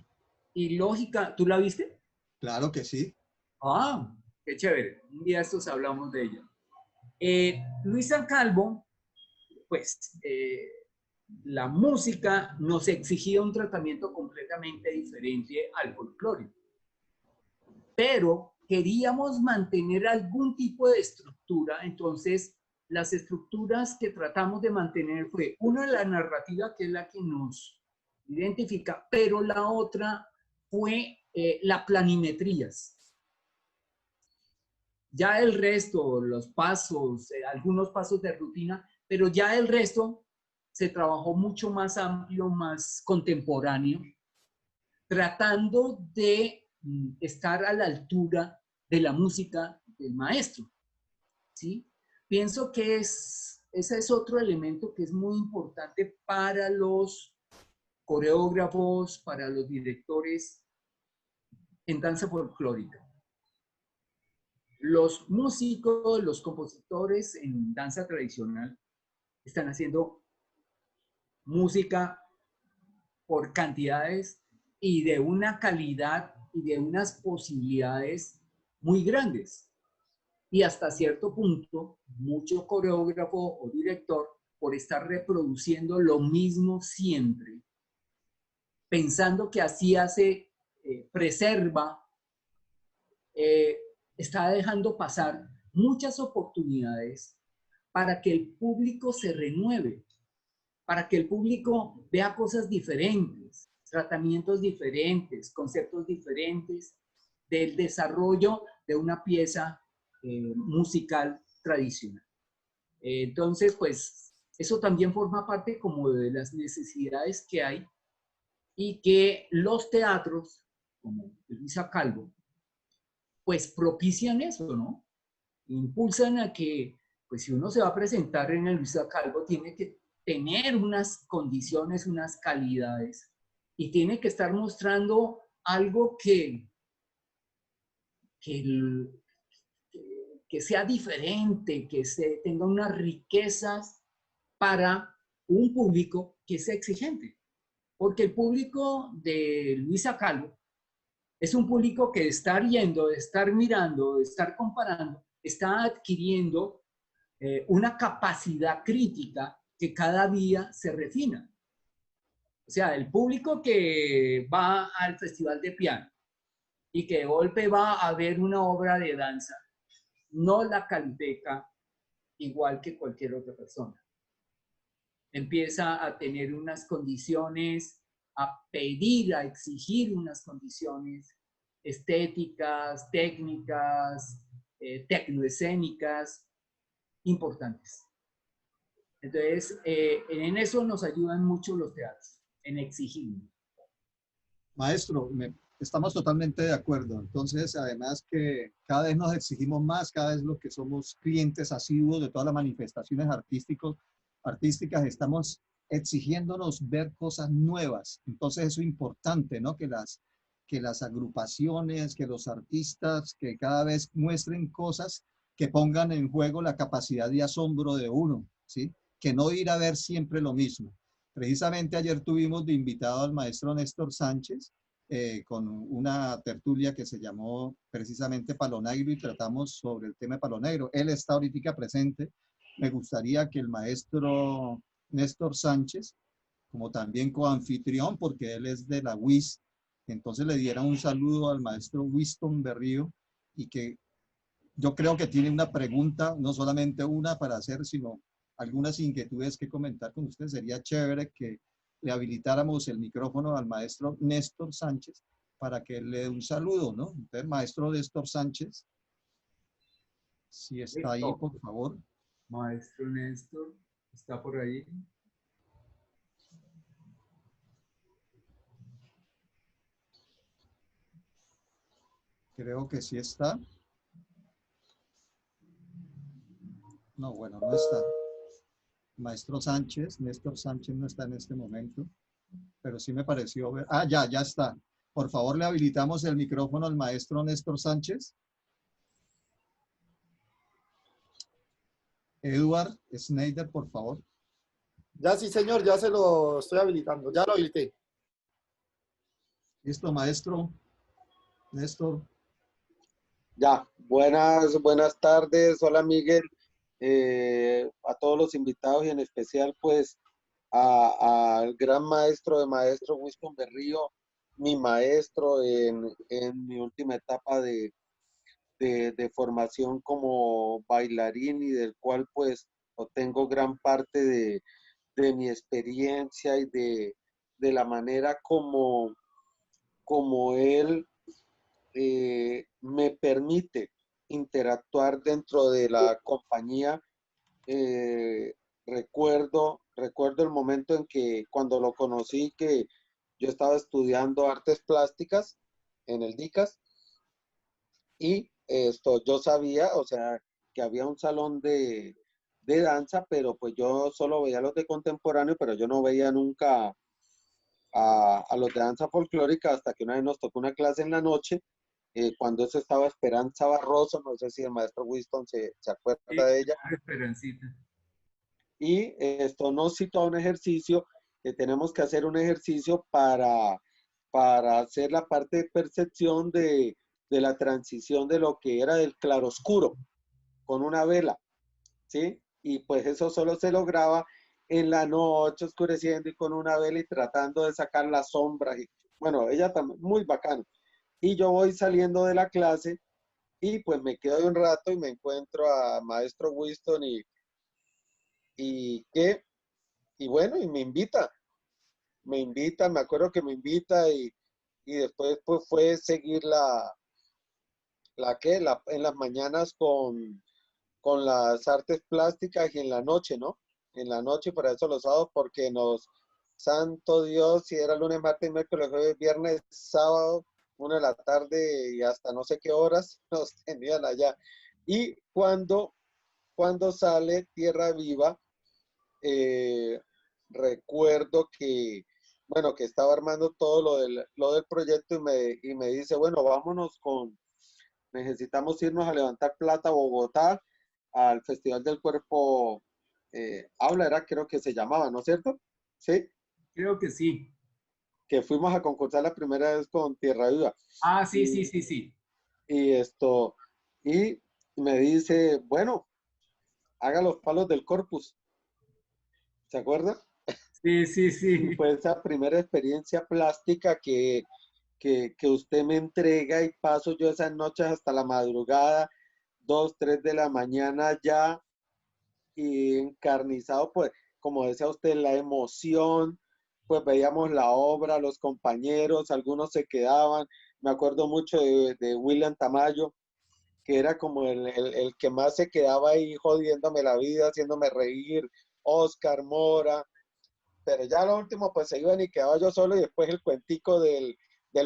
Y lógica, ¿tú la viste? Claro que sí. Ah, qué chévere. Un día estos hablamos de ella. Luisa Calvo, pues la música nos exigía un tratamiento completamente diferente al folclore. Pero queríamos mantener algún tipo de estructura, entonces las estructuras que tratamos de mantener fue, una, la narrativa, que es la que nos identifica, pero la otra fue la planimetrías. Ya el resto, los pasos, algunos pasos de rutina, pero ya el resto se trabajó mucho más amplio, más contemporáneo, tratando de estar a la altura de la música del maestro, ¿sí? Pienso que ese es otro elemento que es muy importante para los coreógrafos, para los directores en danza folclórica. Los músicos, los compositores en danza tradicional están haciendo música por cantidades y de una calidad y de unas posibilidades muy grandes. Y hasta cierto punto, mucho coreógrafo o director, por estar reproduciendo lo mismo siempre, pensando que así preserva, está dejando pasar muchas oportunidades para que el público se renueve, para que el público vea cosas diferentes, tratamientos diferentes, conceptos diferentes del desarrollo de una pieza musical tradicional. Entonces, pues, eso también forma parte como de las necesidades que hay y que los teatros, como Luisa Calvo, pues propician eso, ¿no? Impulsan a que, pues si uno se va a presentar en el Luisa Calvo, tiene que tener unas condiciones, unas calidades, y tiene que estar mostrando algo que, que sea diferente, que tenga unas riquezas para un público que sea exigente. Porque el público de Luisa Calvo es un público que de estar yendo, de estar mirando, de estar comparando, está adquiriendo una capacidad crítica que cada día se refina. O sea, el público que va al festival de piano y que de golpe va a ver una obra de danza, no la califica igual que cualquier otra persona. Empieza a tener unas condiciones, a pedir, a exigir unas condiciones estéticas, técnicas, tecnoescénicas importantes. Entonces, en eso nos ayudan mucho los teatros, en exigir. Maestro, estamos totalmente de acuerdo. Entonces, además que cada vez nos exigimos más, cada vez los que somos clientes asiduos de todas las manifestaciones artísticas, estamos exigiéndonos ver cosas nuevas. Entonces, eso es importante, ¿no? Que las agrupaciones, que los artistas, que cada vez muestren cosas que pongan en juego la capacidad de asombro de uno, ¿sí? Que no ir a ver siempre lo mismo. Precisamente ayer tuvimos de invitado al maestro Néstor Sánchez con una tertulia que se llamó precisamente Palo Negro y tratamos sobre el tema de Palo Negro. Él está ahorita presente. Me gustaría que el maestro Néstor Sánchez, como también coanfitrión, porque él es de la UIS, entonces le diera un saludo al maestro Winston Berrío y que yo creo que tiene una pregunta, no solamente una para hacer, sino algunas inquietudes que comentar con usted. Sería chévere que le habilitáramos el micrófono al maestro Néstor Sánchez para que le dé un saludo, ¿no? Entonces, maestro Néstor Sánchez, si está ahí, Listo. por favor. Maestro Néstor, ¿está por ahí? Creo que sí está. No, bueno, no está. Maestro Sánchez, Néstor Sánchez no está en este momento, pero sí me pareció ver. Ah, ya está. Por favor, le habilitamos el micrófono al maestro Néstor Sánchez. Edward Schneider, por favor. Ya sí, señor, ya se lo estoy habilitando, ya lo habilité. Listo, maestro Néstor. Ya, buenas tardes. Hola, Miguel. A todos los invitados y en especial, pues, al gran maestro de maestro Winston Berrío, mi maestro en mi última etapa de formación como bailarín y del cual, pues, o tengo gran parte de mi experiencia y de la manera como él me permite interactuar dentro de la compañía. Recuerdo el momento en que cuando lo conocí, que yo estaba estudiando artes plásticas en el DICAS, y yo sabía, o sea, que había un salón de danza, pero pues yo solo veía los de contemporáneo, pero yo no veía nunca a los de danza folclórica hasta que una vez nos tocó una clase en la noche, cuando eso estaba Esperanza Barroso, no sé si el maestro Winston se acuerda Sí, de ella, Esperancita. y esto nos citó a un ejercicio, que tenemos que hacer un ejercicio para hacer la parte de percepción de la transición de lo que era del claroscuro con una vela, ¿sí? Y pues eso solo se lograba en la noche, oscureciendo y con una vela y tratando de sacar las sombras. Y, bueno, ella también, muy bacano. Y yo voy saliendo de la clase y pues me quedo ahí un rato y me encuentro a maestro Winston y que, y bueno, y me invita, me acuerdo que me invita y después pues fue seguir en las mañanas con las artes plásticas y en la noche, ¿no? En la noche, para eso los sábados, porque santo Dios, si era lunes, martes, miércoles, jueves, viernes, sábado, 1 de la tarde y hasta no sé qué horas nos tenían allá. Y cuando sale Tierra Viva, eh, recuerdo que, bueno, que estaba armando todo lo del proyecto y me dice, bueno, necesitamos irnos a levantar plata a Bogotá, al Festival del Cuerpo Habla, creo que se llamaba, ¿no es cierto? Sí, Creo que sí. que fuimos a concursar la primera vez con Tierra Viva. Ah, sí, sí, Y, sí, sí. y y me dice, bueno, haga los palos del Corpus, ¿se acuerda? Sí, sí, Y sí. fue esa primera experiencia plástica que usted me entrega y paso yo esas noches hasta la madrugada, 2, 3 de la mañana ya, y encarnizado, pues, como decía usted, la emoción, pues veíamos la obra, los compañeros, algunos se quedaban. Me acuerdo mucho de William Tamayo, que era como el que más se quedaba ahí jodiéndome la vida, haciéndome reír, Oscar Mora, pero ya lo último pues se iban y quedaba yo solo y después el cuentico del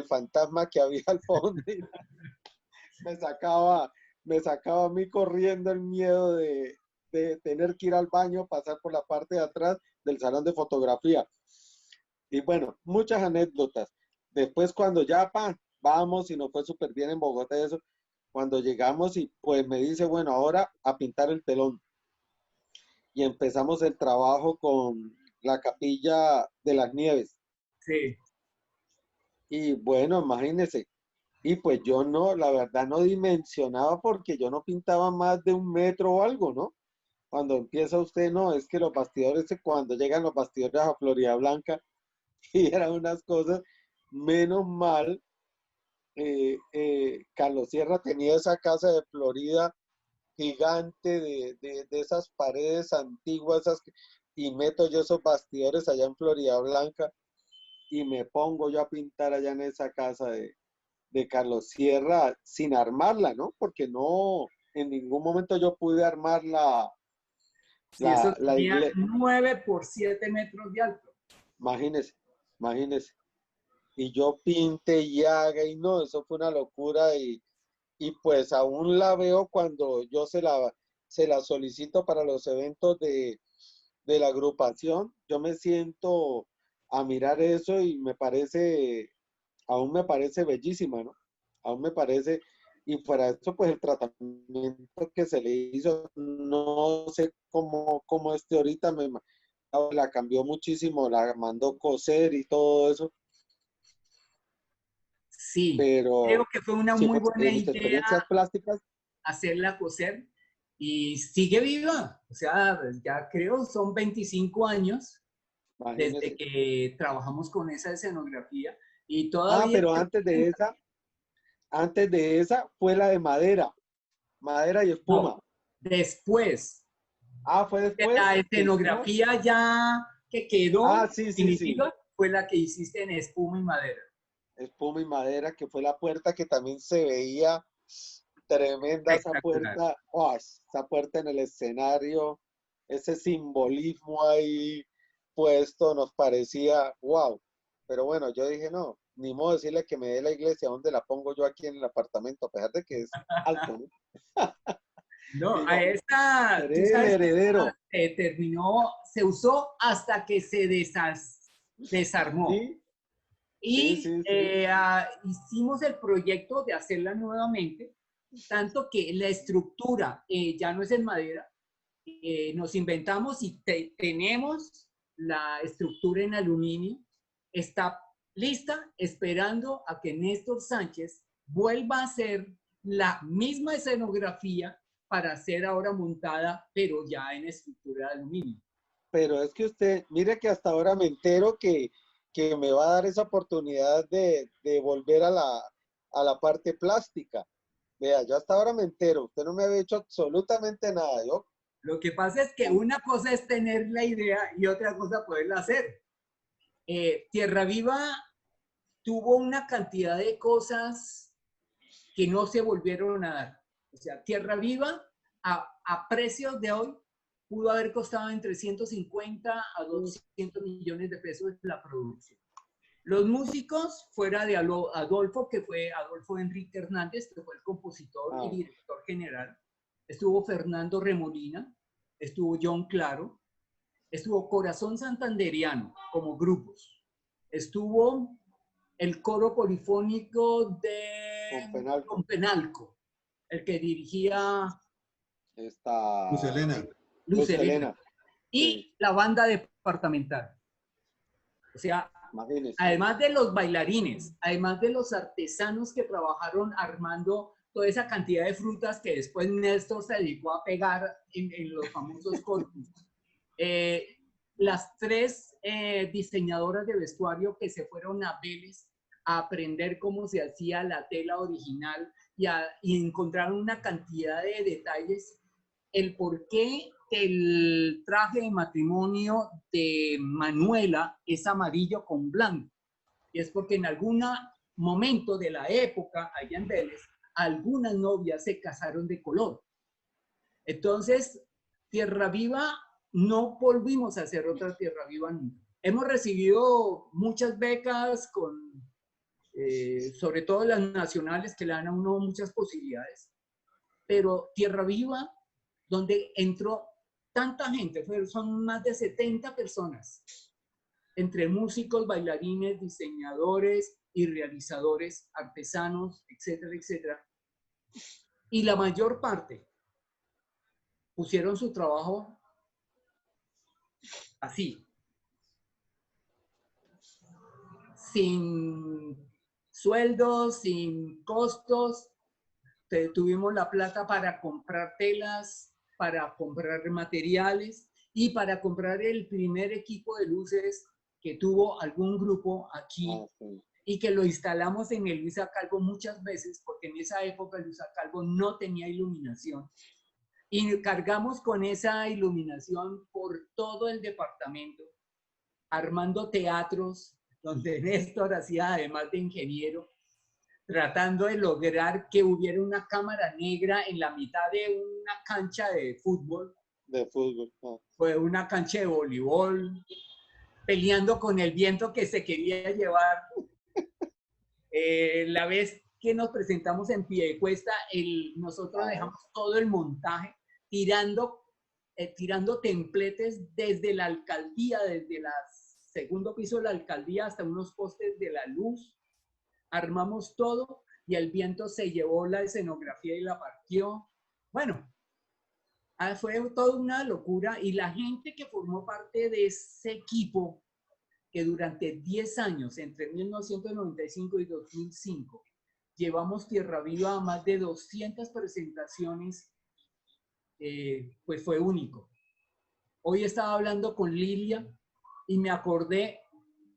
fantasma que había al fondo y me sacaba, me sacaba a mí corriendo el miedo de tener que ir al baño, pasar por la parte de atrás del salón de fotografía. Y bueno, muchas anécdotas. Después cuando ya vamos y nos fue súper bien en Bogotá y eso, cuando llegamos y pues me dice, bueno, ahora a pintar el telón. Y empezamos el trabajo con la Capilla de las Nieves. Sí. Y bueno, imagínense. Y pues yo no, la verdad no dimensionaba porque yo no pintaba más de 1 metro o algo, ¿no? Cuando empieza usted, no, es que los bastidores, cuando llegan los bastidores a Florida Blanca, y eran unas cosas, menos mal, Carlos Sierra tenía esa casa de Florida gigante de esas paredes antiguas, y meto yo esos bastidores allá en Florida Blanca y me pongo yo a pintar allá en esa casa de Carlos Sierra sin armarla, ¿no? Porque no, en ningún momento yo pude armar Sí, eso la tenía iglesia. 9 por 7 metros de alto. Imagínese, imagínese. Y yo pinté y haga y no, eso fue una locura y pues aún la veo cuando yo se la solicito para los eventos de la agrupación. Yo me siento a mirar eso y aún me parece bellísima, ¿no? Aún me parece, y para eso pues el tratamiento que se le hizo, no sé cómo ahorita la cambió muchísimo, la mandó coser y todo eso, Sí, creo pero que fue una sí, muy pues buena en mis idea experiencias plásticas, hacerla coser y sigue viva. O sea, ya creo son 25 años desde imagínense. que trabajamos con esa escenografía y Ah, todavía pero se presenta. antes de esa fue la de madera y No, espuma. después. Ah, fue después. La que escenografía ya que quedó sí, sí, sí. definitiva fue la que hiciste en espuma y madera. Espuma y madera, que fue la puerta que también se veía tremenda esa Espectacular. puerta. Oh, esa puerta en el escenario, ese simbolismo ahí puesto nos parecía wow. Pero bueno, yo dije, no, ni modo decirle que me dé la iglesia, ¿dónde la pongo yo aquí en el apartamento? A pesar de que es alto, ¿no? No, Y a yo, esta, tú seré el sabes que heredero. terminó, se usó hasta que se desarmó. Sí, sí, Y sí, sí. hicimos el proyecto de hacerla nuevamente, tanto que la estructura ya no es en madera. Nos inventamos y tenemos la estructura en aluminio. Está lista esperando a que Néstor Sánchez vuelva a hacer la misma escenografía para ser ahora montada, pero ya en estructura de aluminio. Pero es que usted, mire que hasta ahora me entero que me va a dar esa oportunidad de volver a la parte plástica. Vea, yo hasta ahora me entero, usted no me había hecho absolutamente nada. Yo, Lo que pasa es que una cosa es tener la idea y otra cosa poderla hacer. Tierra Viva tuvo una cantidad de cosas que no se volvieron a dar. O sea, Tierra Viva a precios de hoy pudo haber costado entre 150 a 200 millones de pesos la producción. Los músicos, fuera de Adolfo, que fue Adolfo Enrique Hernández, que fue el compositor y director general, estuvo Fernando Remolina, estuvo John Claro, estuvo Corazón Santanderiano como grupos, estuvo el coro polifónico de con Penalco. Penalco, el que dirigía Luz Helena. Luz Helena, y Sí. la banda departamental. O sea, Imagínese. además de los bailarines, además de los artesanos que trabajaron armando toda esa cantidad de frutas que después Néstor se dedicó a pegar en los famosos corpus. Las tres diseñadoras de vestuario que se fueron a Vélez a aprender cómo se hacía la tela original y encontraron una cantidad de detalles. El porqué el traje de matrimonio de Manuela es amarillo con blanco. Y es porque en algún momento de la época, allá en Vélez, algunas novias se casaron de color. Entonces, Tierra Viva, no volvimos a hacer otra Tierra Viva nunca. Hemos recibido muchas becas, sobre todo las nacionales, que le dan a uno muchas posibilidades. Pero Tierra Viva, donde entró tanta gente, son más de 70 personas, entre músicos, bailarines, diseñadores y realizadores, artesanos, etcétera, etcétera. Y la mayor parte pusieron su trabajo así, sin sueldos, sin costos. Tuvimos la plata para comprar telas, para comprar materiales y para comprar el primer equipo de luces que tuvo algún grupo aquí Sí. y que lo instalamos en el Luisa Calvo muchas veces, porque en esa época el Luisa Calvo no tenía iluminación. Y cargamos con esa iluminación por todo el departamento, armando teatros donde Néstor hacía, además de ingeniero, tratando de lograr que hubiera una cámara negra en la mitad de una cancha de fútbol. De fútbol. Fue una cancha de voleibol, peleando con el viento que se quería llevar. La vez que nos presentamos en Piedecuesta, nosotros dejamos todo el montaje tirando templetes desde la alcaldía, desde el segundo piso de la alcaldía hasta unos postes de la luz. Armamos todo y el viento se llevó la escenografía y la partió. Bueno, fue toda una locura y la gente que formó parte de ese equipo, que durante 10 años, entre 1995 y 2005, llevamos Tierra Viva a más de 200 presentaciones, pues fue único. Hoy estaba hablando con Lilia y me acordé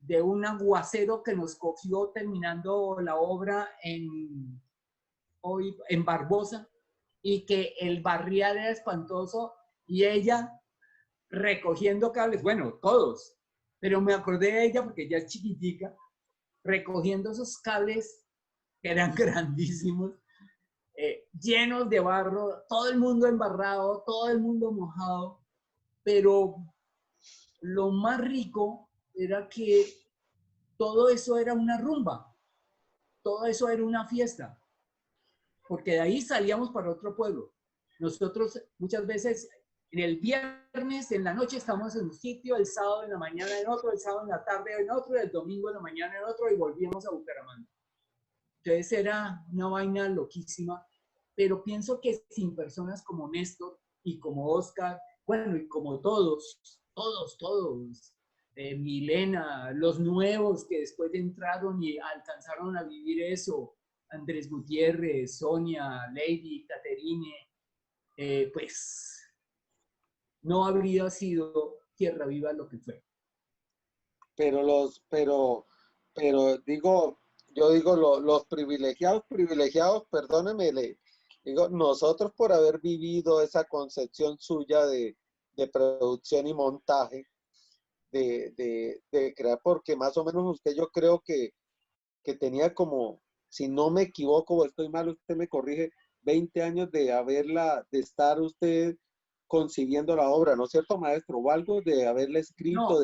de un aguacero que nos cogió terminando la obra en Barbosa, y que el barrial era espantoso y ella recogiendo cables, bueno, todos, pero me acordé de ella porque ella es chiquitica, recogiendo esos cables que eran grandísimos, llenos de barro, todo el mundo embarrado, todo el mundo mojado, pero lo más rico era que todo eso era una rumba, todo eso era una fiesta, porque de ahí salíamos para otro pueblo. Nosotros muchas veces en el viernes en la noche estamos en un sitio, el sábado en la mañana en otro, el sábado en la tarde en otro, el domingo en la mañana en otro y volvíamos a Bucaramanga. Entonces era una vaina loquísima, pero pienso que sin personas como Néstor y como Oscar, bueno, y como todos, Milena, los nuevos que después entraron y alcanzaron a vivir eso, Andrés Gutiérrez, Sonia, Lady, Caterine, pues no habría sido Tierra Viva lo que fue. Pero digo, los privilegiados, perdóneme, digo, nosotros por haber vivido esa concepción suya de producción y montaje, de crear, porque más o menos usted yo creo que tenía como, si no me equivoco o estoy mal, usted me corrige, 20 años de estar usted concibiendo la obra, ¿no es cierto, maestro? O algo de haberla escrito, No,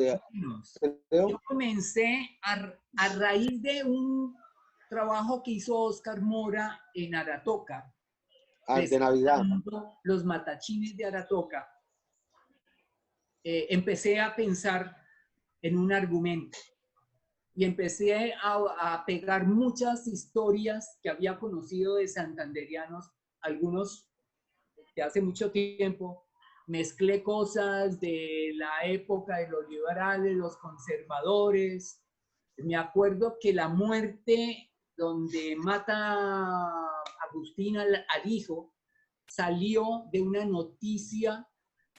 yo comencé a raíz de un trabajo que hizo Oscar Mora en Aratoca, de Navidad. Los matachines de Aratoca. Empecé a pensar en un argumento y empecé a pegar muchas historias que había conocido de santanderianos, algunos de hace mucho tiempo. Mezclé cosas de la época de los liberales, los conservadores. Me acuerdo que la muerte donde mata a Agustín al hijo salió de una noticia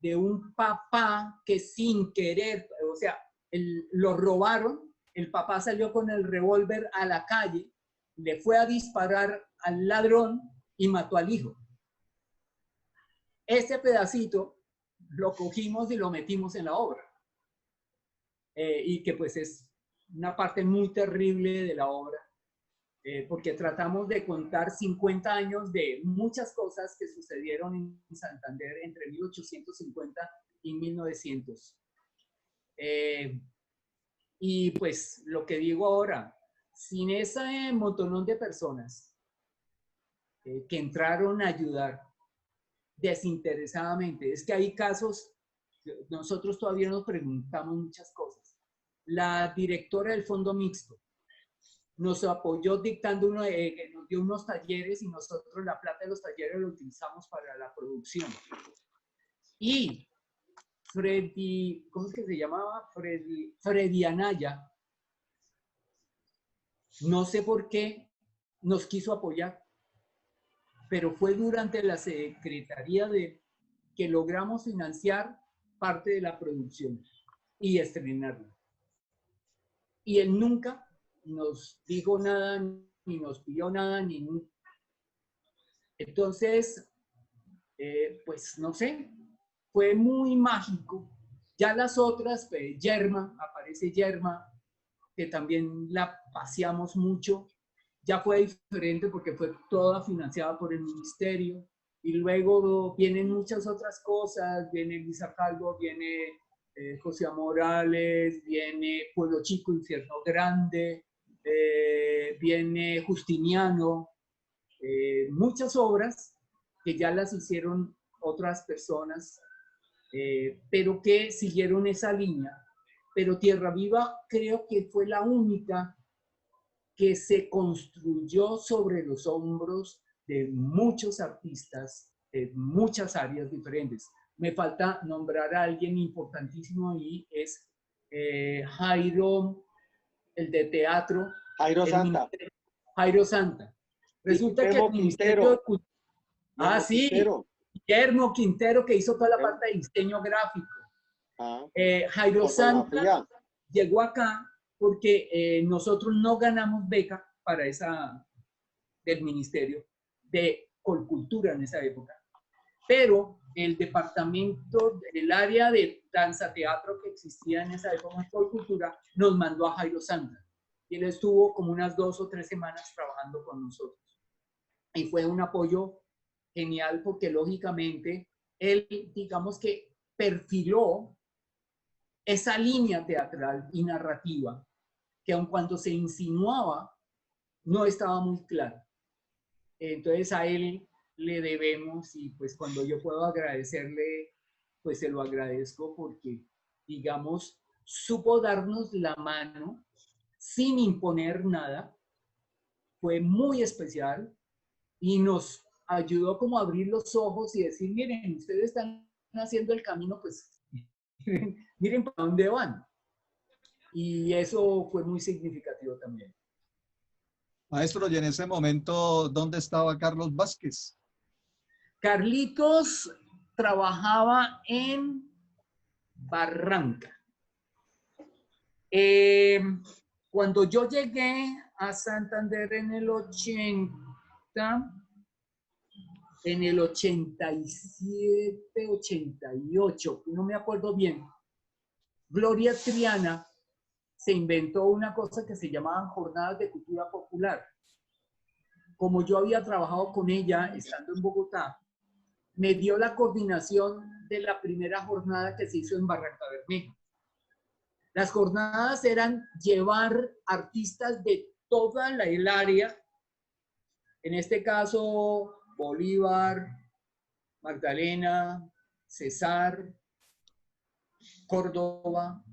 de un papá que sin querer, o sea, lo robaron, el papá salió con el revólver a la calle, le fue a disparar al ladrón y mató al hijo. Ese pedacito lo cogimos y lo metimos en la obra. Y que pues es una parte muy terrible de la obra, porque tratamos de contar 50 años de muchas cosas que sucedieron en Santander entre 1850 y 1900. Y pues lo que digo ahora, sin ese montonón de personas que entraron a ayudar desinteresadamente, es que hay casos, nosotros todavía nos preguntamos muchas cosas. La directora del Fondo Mixto nos apoyó dictando nos dio unos talleres y nosotros la plata de los talleres lo utilizamos para la producción. Y Freddy, ¿cómo es que se llamaba? Freddy Anaya, no sé por qué nos quiso apoyar, pero fue durante la secretaría que logramos financiar parte de la producción y estrenarla. Y él nunca nos dijo nada, ni nos pidió nada, ni nunca. Entonces, pues no sé, fue muy mágico. Ya las otras, Yerma, aparece Yerma, que también la paseamos mucho, ya fue diferente porque fue toda financiada por el ministerio. Y luego vienen muchas otras cosas, viene Luisa Calvo, viene José Morales, viene Pueblo Chico, Infierno Grande, viene Justiniano, muchas obras que ya las hicieron otras personas, pero que siguieron esa línea. Pero Tierra Viva creo que fue la única que se construyó sobre los hombros de muchos artistas de muchas áreas diferentes. Me falta nombrar a alguien importantísimo y es Jairo, el de teatro. Jairo Santa. Jairo Santa. Resulta que el Ministerio de Cultura... Ah, sí, Guillermo Quintero, que hizo toda la parte de diseño gráfico. Jairo Santa llegó acá porque nosotros no ganamos beca para esa del Ministerio de Colcultura en esa época, pero el departamento, el área de danza teatro que existía en esa época en Cultura, nos mandó a Jairo Santa. Y él estuvo como unas 2 o 3 semanas trabajando con nosotros. Y fue un apoyo genial porque lógicamente él, digamos que perfiló esa línea teatral y narrativa que aun cuando se insinuaba, no estaba muy clara. Entonces a él le debemos y pues cuando yo puedo agradecerle, pues se lo agradezco porque, digamos, supo darnos la mano sin imponer nada, fue muy especial y nos ayudó como a abrir los ojos y decir, miren, ustedes están haciendo el camino, pues miren para dónde van. Y eso fue muy significativo también. Maestro, y en ese momento, ¿dónde estaba Carlos Vázquez? Carlitos trabajaba en Barranca. Cuando yo llegué a Santander en el 87, 88, no me acuerdo bien, Gloria Triana se inventó una cosa que se llamaban Jornadas de Cultura Popular. Como yo había trabajado con ella estando en Bogotá, me dio la coordinación de la primera jornada que se hizo en Barranca Bermeja. Las jornadas eran llevar artistas de toda el área, en este caso Bolívar, Magdalena, Cesar, Córdoba,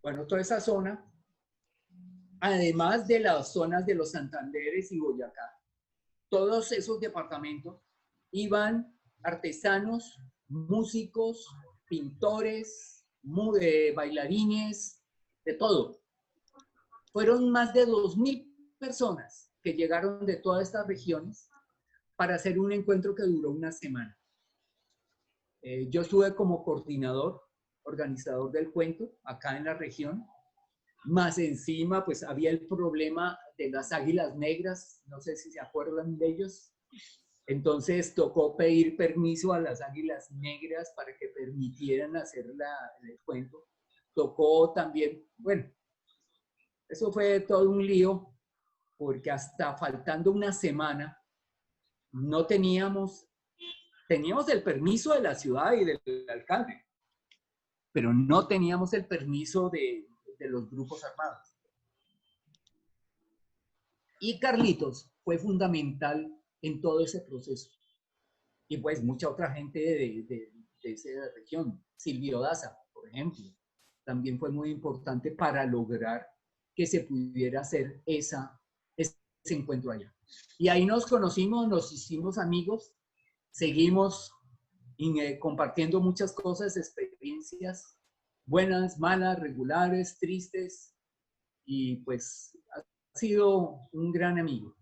bueno, toda esa zona, además de las zonas de los Santanderes y Boyacá. Todos esos departamentos iban artesanos, músicos, pintores, bailarines, de todo. Fueron más de 2.000 personas que llegaron de todas estas regiones para hacer un encuentro que duró una semana. Yo estuve como coordinador, organizador del cuento acá en la región. Más encima, pues había el problema de las águilas negras, no sé si se acuerdan de ellos. Entonces tocó pedir permiso a las águilas negras para que permitieran hacer el cuento. Tocó también, bueno, eso fue todo un lío, porque hasta faltando una semana no teníamos el permiso de la ciudad y del alcalde, pero no teníamos el permiso de los grupos armados. Y Carlitos fue fundamental en todo ese proceso. Y pues mucha otra gente de esa región. Silvio Daza, por ejemplo, también fue muy importante para lograr que se pudiera hacer ese encuentro allá. Y ahí nos conocimos, nos hicimos amigos, seguimos compartiendo muchas cosas, experiencias buenas, malas, regulares, tristes, y pues ha sido un gran amigo.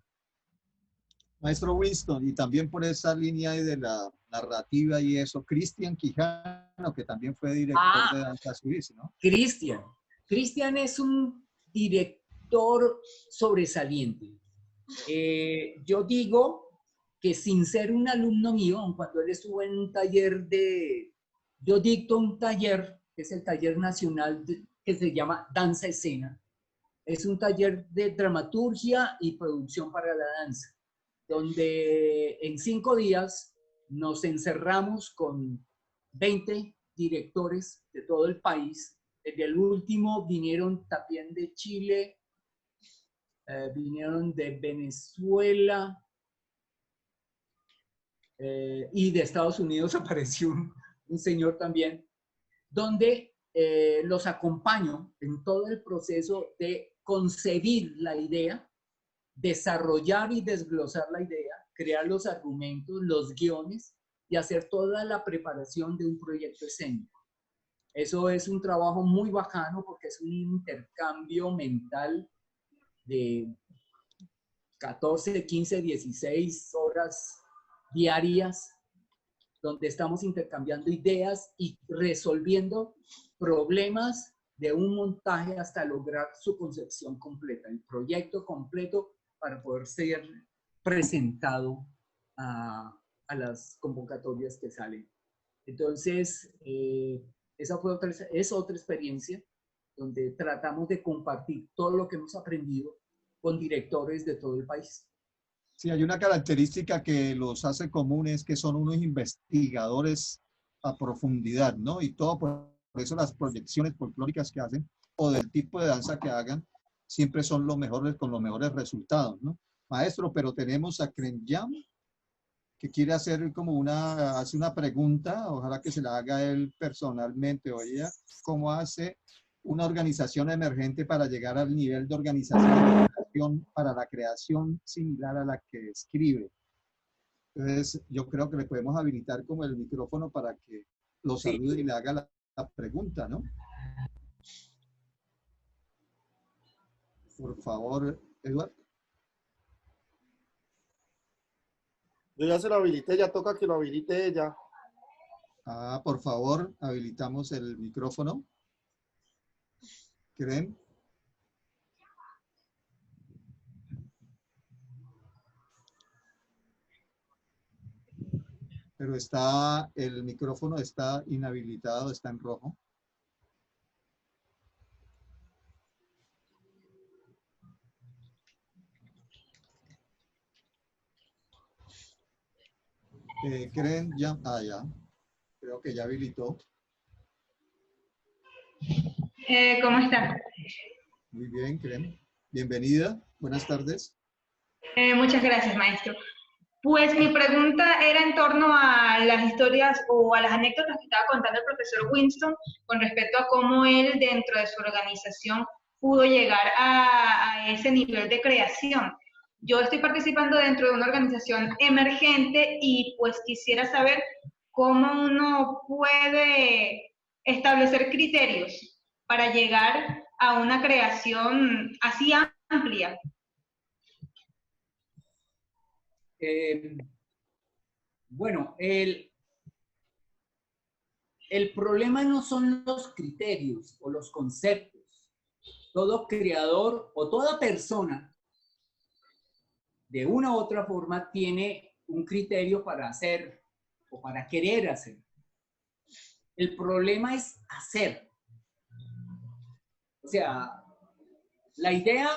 Maestro Winston, y también por esa línea de la narrativa y eso, Cristian Quijano, que también fue director de Danza Suiza, ¿no? Cristian es un director sobresaliente. Yo digo que sin ser un alumno mío, aun cuando él estuvo en un taller yo dicto un taller, que es el taller nacional que se llama Danza Escena. Es un taller de dramaturgia y producción para la danza, donde en 5 días nos encerramos con 20 directores de todo el país. En el último vinieron también de Chile, vinieron de Venezuela y de Estados Unidos apareció un señor también, donde los acompaño en todo el proceso de concebir la idea, desarrollar y desglosar la idea, crear los argumentos, los guiones y hacer toda la preparación de un proyecto escénico. Eso es un trabajo muy bacano porque es un intercambio mental de 14, 15, 16 horas diarias, donde estamos intercambiando ideas y resolviendo problemas de un montaje hasta lograr su concepción completa, el proyecto completo para poder ser presentado a a las convocatorias que salen. Entonces, esa es otra experiencia donde tratamos de compartir todo lo que hemos aprendido con directores de todo el país. Sí, hay una característica que los hace comunes, que son unos investigadores a profundidad, ¿no? Y todo por eso las proyecciones folclóricas que hacen o del tipo de danza que hagan siempre son los mejores, con los mejores resultados, ¿no? Maestro, pero tenemos a Kremjam, que quiere hacer como hace una pregunta, ojalá que se la haga él personalmente o ella, ¿cómo hace una organización emergente para llegar al nivel de organización para la creación similar a la que escribe? Entonces, yo creo que le podemos habilitar como el micrófono para que lo salude y le haga la pregunta, ¿no? Por favor, Eduardo. Yo ya se lo habilité, ya toca que lo habilite ella. Ah, por favor, habilitamos el micrófono. ¿Creen? Pero el micrófono está inhabilitado, está en rojo. ¿Creen? Ya, ya. Creo que ya habilitó. ¿Cómo está? Muy bien, ¿creen? Bienvenida. Buenas tardes. Muchas gracias, maestro. Pues mi pregunta era en torno a las historias o a las anécdotas que estaba contando el profesor Winston con respecto a cómo él dentro de su organización pudo llegar a ese nivel de creación. Yo estoy participando dentro de una organización emergente y pues quisiera saber cómo uno puede establecer criterios para llegar a una creación así amplia. Bueno, el problema no son los criterios o los conceptos. Todo creador o toda persona de una u otra forma tiene un criterio para hacer o para querer hacer. El problema es hacer. O sea, la idea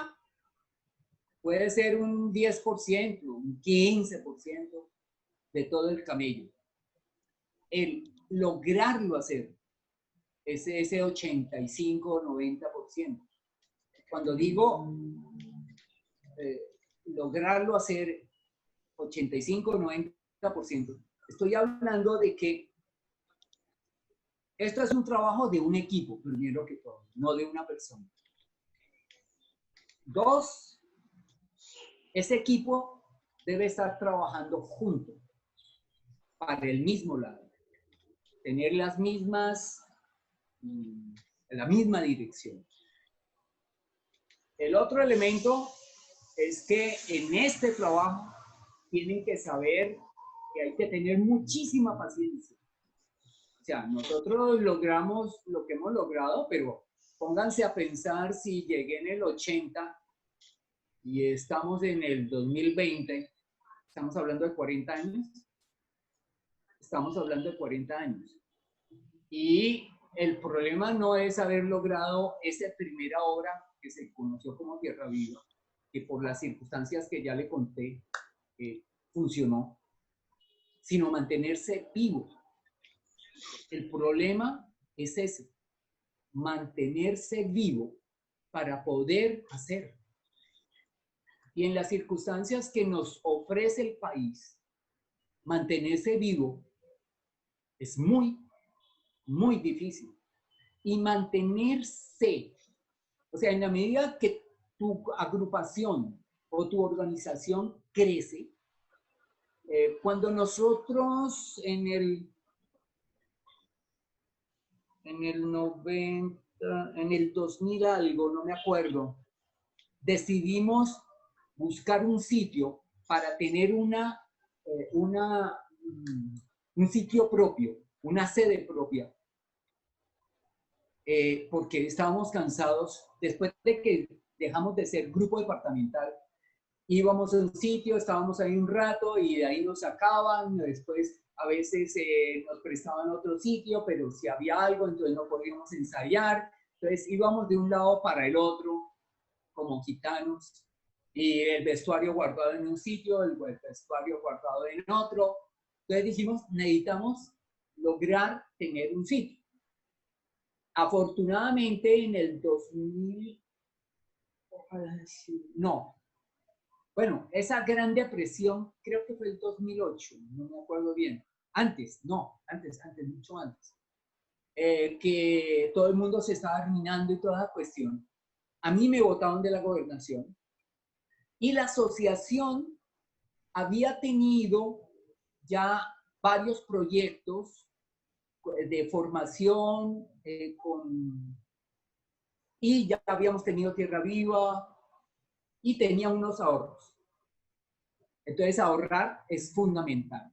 puede ser un 10%, un 15% de todo el camello. El lograrlo hacer es ese 85-90%. Cuando digo lograrlo hacer 85-90%, estoy hablando de que esto es un trabajo de un equipo, primero que todo, no de una persona. Dos, ese equipo debe estar trabajando junto para el mismo lado, tener la misma dirección. El otro elemento es que en este trabajo tienen que saber que hay que tener muchísima paciencia. O sea, nosotros logramos lo que hemos logrado, pero pónganse a pensar si llegué en el 80 y estamos en el 2020, estamos hablando de 40 años. Estamos hablando de 40 años. Y el problema no es haber logrado esa primera obra que se conoció como Tierra Viva, que por las circunstancias que ya le conté, funcionó, sino mantenerse vivo. El problema es ese, mantenerse vivo para poder hacer. Y en las circunstancias que nos ofrece el país, mantenerse vivo es muy, muy difícil. Y mantenerse, o sea, en la medida que tu agrupación o tu organización crece, cuando nosotros en el 90, en el 2000 algo, no me acuerdo, decidimos buscar un sitio para tener un sitio propio, una sede propia, porque estábamos cansados, después de que dejamos de ser grupo departamental, íbamos a un sitio, estábamos ahí un rato y de ahí nos sacaban, después a veces nos prestaban otro sitio, pero si había algo, entonces no podíamos ensayar. Entonces íbamos de un lado para el otro, como gitanos, y el vestuario guardado en un sitio, el vestuario guardado en otro. Entonces dijimos, necesitamos lograr tener un sitio. Afortunadamente en el 2000, no, bueno, esa gran depresión creo que fue el 2008, no me acuerdo bien. Antes, mucho antes. Que todo el mundo se estaba arruinando y toda la cuestión. A mí me botaron de la gobernación y la asociación había tenido ya varios proyectos de formación y ya habíamos tenido Tierra Viva y tenía unos ahorros. Entonces ahorrar es fundamental.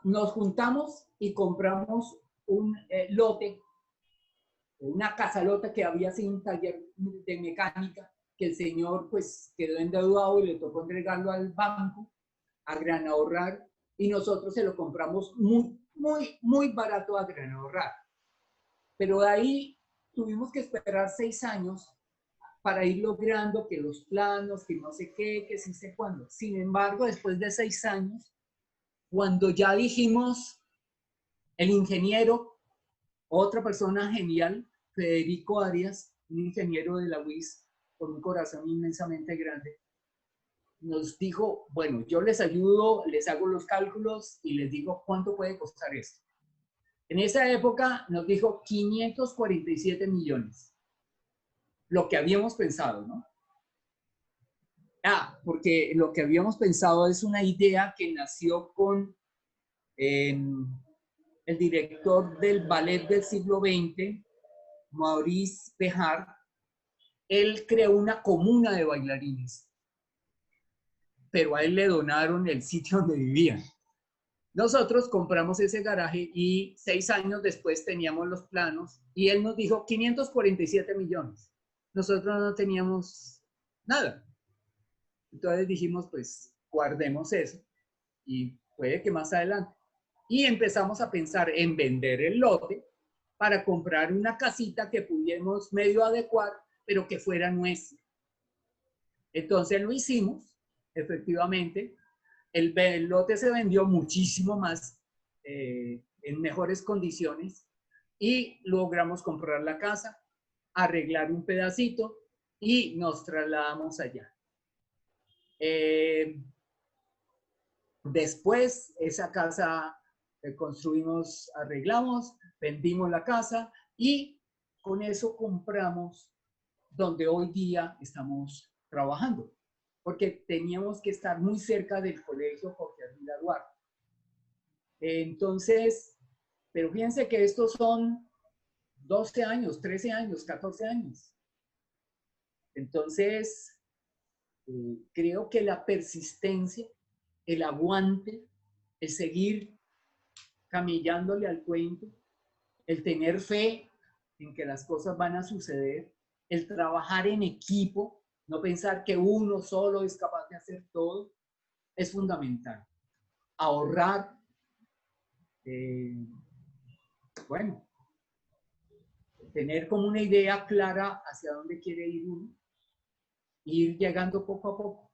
Nos juntamos y compramos un lote, una casalota que había sido un taller de mecánica, que el señor pues quedó endeudado y le tocó entregarlo al banco a Gran Ahorrar, y nosotros se lo compramos muy barato a Gran Ahorrar. Pero de ahí tuvimos que esperar 6 años para ir logrando que los planos, que no sé qué, que sí sé cuándo. Sin embargo, después de 6 años, cuando ya dijimos, el ingeniero, otra persona genial, Federico Arias, un ingeniero de la UIS, con un corazón inmensamente grande, nos dijo, bueno, yo les ayudo, les hago los cálculos y les digo cuánto puede costar esto. En esa época nos dijo 547 millones, lo que habíamos pensado, ¿no? Porque lo que habíamos pensado es una idea que nació con el director del ballet del siglo XX, Maurice Béjart. Él creó una comuna de bailarines, pero a él le donaron el sitio donde vivían. Nosotros compramos ese garaje y 6 años después teníamos los planos y él nos dijo 547 millones. Nosotros no teníamos nada. Entonces dijimos, pues guardemos eso y puede que más adelante. Y empezamos a pensar en vender el lote para comprar una casita que pudiéramos medio adecuar, pero que fuera nuestra. Entonces lo hicimos, efectivamente. El lote se vendió muchísimo más, en mejores condiciones, y logramos comprar la casa, arreglar un pedacito y nos trasladamos allá. Después esa casa construimos, arreglamos, vendimos la casa y con eso compramos donde hoy día estamos trabajando, porque teníamos que estar muy cerca del colegio Jorge Ardila Duarte. Entonces, pero fíjense que estos son 12 años, 13 años, 14 años. Entonces, creo que la persistencia, el aguante, el seguir camillándole al cuento, el tener fe en que las cosas van a suceder, el trabajar en equipo, no pensar que uno solo es capaz de hacer todo, es fundamental. Ahorrar, bueno, tener como una idea clara hacia dónde quiere ir uno, ir llegando poco a poco.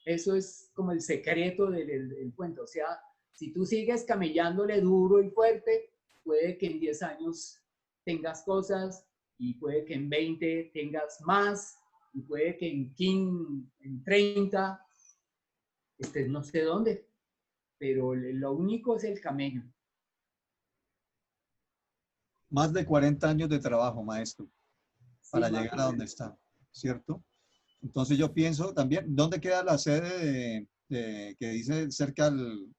Eso es como el secreto del cuento. O sea, si tú sigues camellándole duro y fuerte, puede que en 10 años tengas cosas y puede que en 20 tengas más y puede que en 30 estés no sé dónde, pero lo único es el camello. Más de 40 años de trabajo, maestro, para llegar a donde está, ¿cierto? Entonces yo pienso también, ¿dónde queda la sede que dice cerca al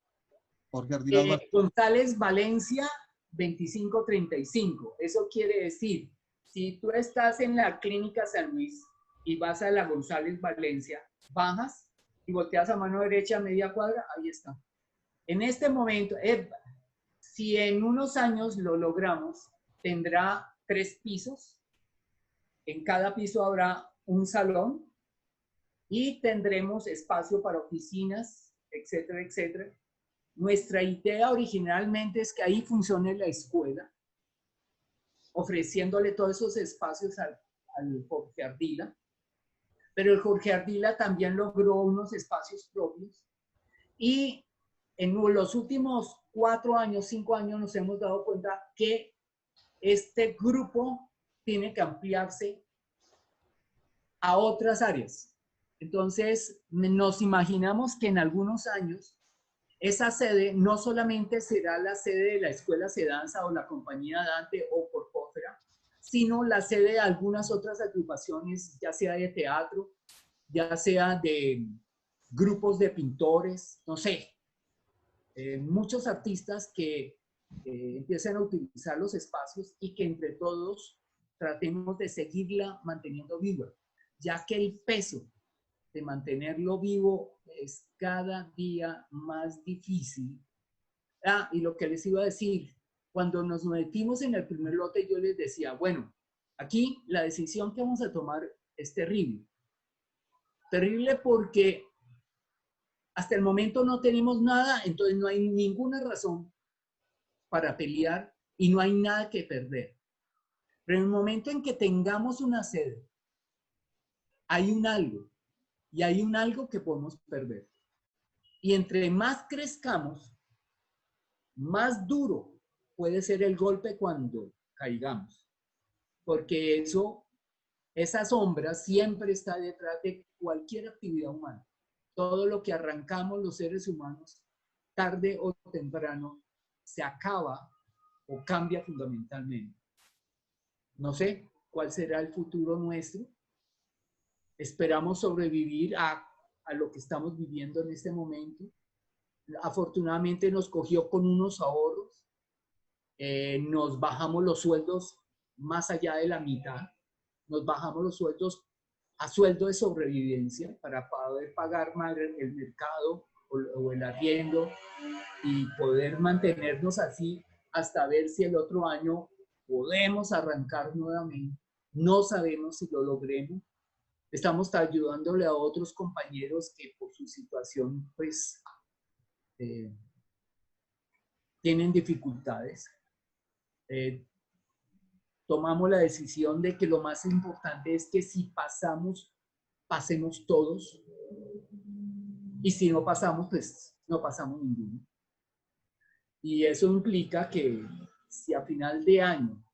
Jorge Ardila Duarte? González Valencia 2535. Eso quiere decir, si tú estás en la Clínica San Luis y vas a la González Valencia, bajas y volteas a mano derecha media cuadra, ahí está. En este momento, si en unos años lo logramos, tendrá 3 pisos. En cada piso habrá un salón y tendremos espacio para oficinas, etcétera, etcétera. Nuestra idea originalmente es que ahí funcione la escuela, ofreciéndole todos esos espacios al Jorge Ardila, pero el Jorge Ardila también logró unos espacios propios y en los últimos 4 años, 5 años nos hemos dado cuenta que este grupo tiene que ampliarse a otras áreas. Entonces, nos imaginamos que en algunos años esa sede no solamente será la sede de la Escuela Sedanza o la Compañía Dante o Porpófera, sino la sede de algunas otras agrupaciones, ya sea de teatro, ya sea de grupos de pintores, no sé, muchos artistas que empiecen a utilizar los espacios y que entre todos tratemos de seguirla manteniendo viva, ya que el peso de mantenerlo vivo es cada día más difícil. Ah, y lo que les iba a decir, cuando nos metimos en el primer lote, yo les decía, bueno, aquí la decisión que vamos a tomar es terrible. Terrible porque hasta el momento no tenemos nada, entonces no hay ninguna razón para pelear y no hay nada que perder. Pero en el momento en que tengamos una sede, hay un algo, y hay un algo que podemos perder. Y entre más crezcamos, más duro puede ser el golpe cuando caigamos. Porque esa sombra siempre está detrás de cualquier actividad humana. Todo lo que arrancamos los seres humanos, tarde o temprano, se acaba o cambia fundamentalmente. No sé cuál será el futuro nuestro. Esperamos sobrevivir a lo que estamos viviendo en este momento. Afortunadamente nos cogió con unos ahorros. Nos bajamos los sueldos más allá de la mitad. Nos bajamos los sueldos a sueldo de sobrevivencia para poder pagar más el mercado o el arriendo y poder mantenernos así hasta ver si el otro año podemos arrancar nuevamente. No sabemos si lo logremos. Estamos ayudándole a otros compañeros que por su situación pues tienen dificultades. Tomamos la decisión de que lo más importante es que si pasamos, pasemos todos. Y si no pasamos, pues no pasamos ninguno. Y eso implica que si a final de año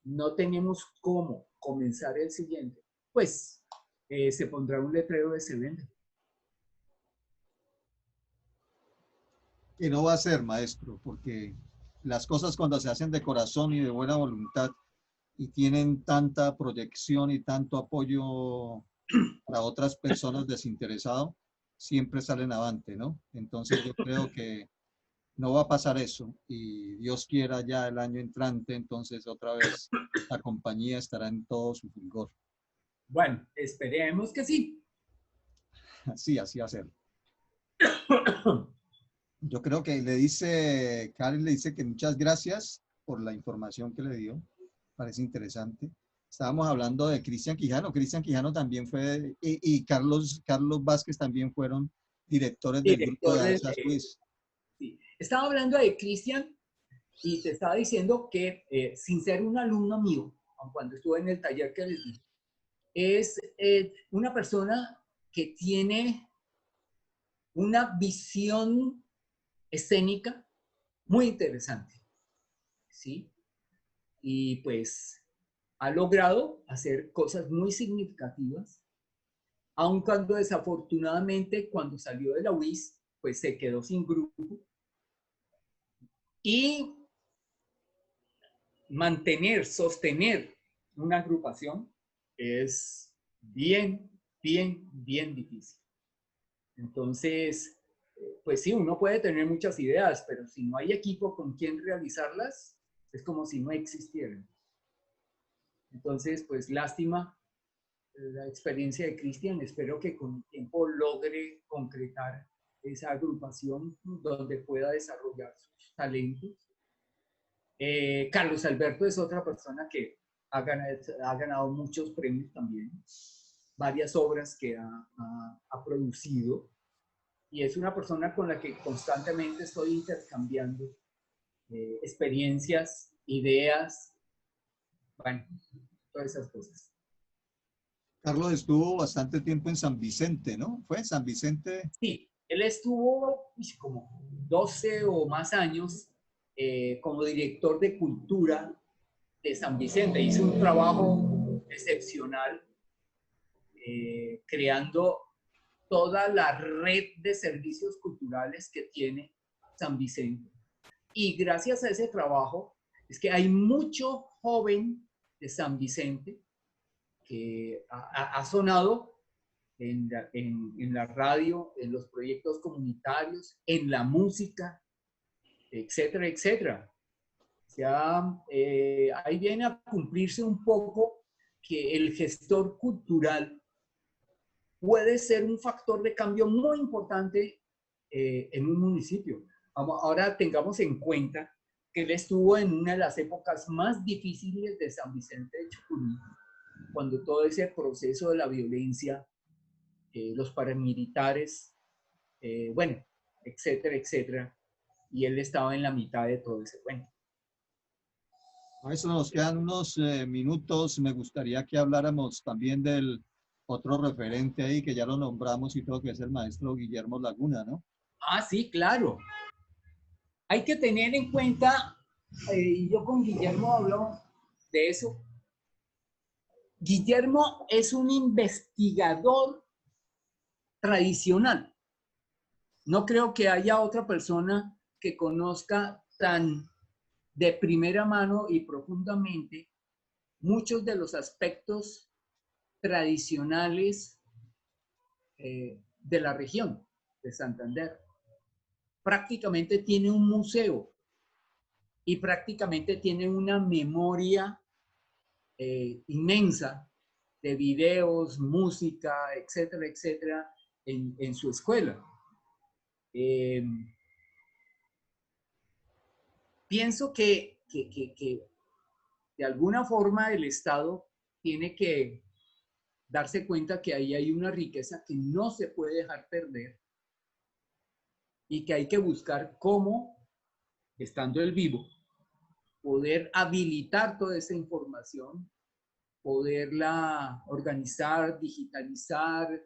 no tenemos cómo comenzar el siguiente, pues se pondrá un letrero de se vende. Y no va a ser, maestro, porque las cosas cuando se hacen de corazón y de buena voluntad y tienen tanta proyección y tanto apoyo para otras personas desinteresado, siempre salen avante, ¿no? Entonces yo creo que no va a pasar eso y Dios quiera ya el año entrante, entonces otra vez la compañía estará en todo su fulgor. Bueno, esperemos que sí. Sí, así va a ser. Yo creo que Karen le dice que muchas gracias por la información que le dio. Parece interesante. Estábamos hablando de Cristian Quijano. Cristian Quijano también fue, y Carlos Vázquez también fueron directores del grupo de danzas Luis. Sí. Estaba hablando de Cristian y te estaba diciendo que sin ser un alumno mío, cuando estuve en el taller que les di, es una persona que tiene una visión escénica muy interesante, ¿sí? Y pues ha logrado hacer cosas muy significativas, aun cuando desafortunadamente cuando salió de la UIS, pues se quedó sin grupo. Y sostener una agrupación es bien difícil. Entonces, pues sí, uno puede tener muchas ideas, pero si no hay equipo con quien realizarlas, es como si no existieran. Entonces, pues lástima la experiencia de Cristian. Espero que con el tiempo logre concretar esa agrupación donde pueda desarrollar sus talentos. Carlos Alberto es otra persona que ha ganado muchos premios también. varias obras que ha producido. Y es una persona con la que constantemente estoy intercambiando experiencias, ideas, bueno, todas esas cosas. Carlos estuvo bastante tiempo en San Vicente, ¿no? ¿Fue San Vicente? Sí, él estuvo como 12 o más años como director de cultura de San Vicente. Hizo un trabajo excepcional creando toda la red de servicios culturales que tiene San Vicente. Y gracias a ese trabajo es que hay mucho joven de San Vicente que ha sonado en la radio, en los proyectos comunitarios, en la música, etcétera, etcétera. O sea, ahí viene a cumplirse un poco que el gestor cultural puede ser un factor de cambio muy importante en un municipio. Ahora tengamos en cuenta que él estuvo en una de las épocas más difíciles de San Vicente de Chucurí, cuando todo ese proceso de la violencia, los paramilitares, bueno, etcétera, etcétera, y él estaba en la mitad de todo ese cuento. A eso nos quedan unos minutos. Me gustaría que habláramos también del otro referente ahí, que ya lo nombramos y todo, que es el maestro Guillermo Laguna, ¿no? Ah, sí, claro. Hay que tener en cuenta, y yo con Guillermo hablo de eso. Guillermo es un investigador tradicional. No creo que haya otra persona que conozca tan de primera mano y profundamente muchos de los aspectos tradicionales de la región de Santander. Prácticamente tiene un museo y prácticamente tiene una memoria inmensa de videos, música, etcétera, etcétera, en su escuela. Pienso que de alguna forma el Estado tiene que darse cuenta que ahí hay una riqueza que no se puede dejar perder y que hay que buscar cómo, estando él vivo, poder habilitar toda esa información, poderla organizar, digitalizar,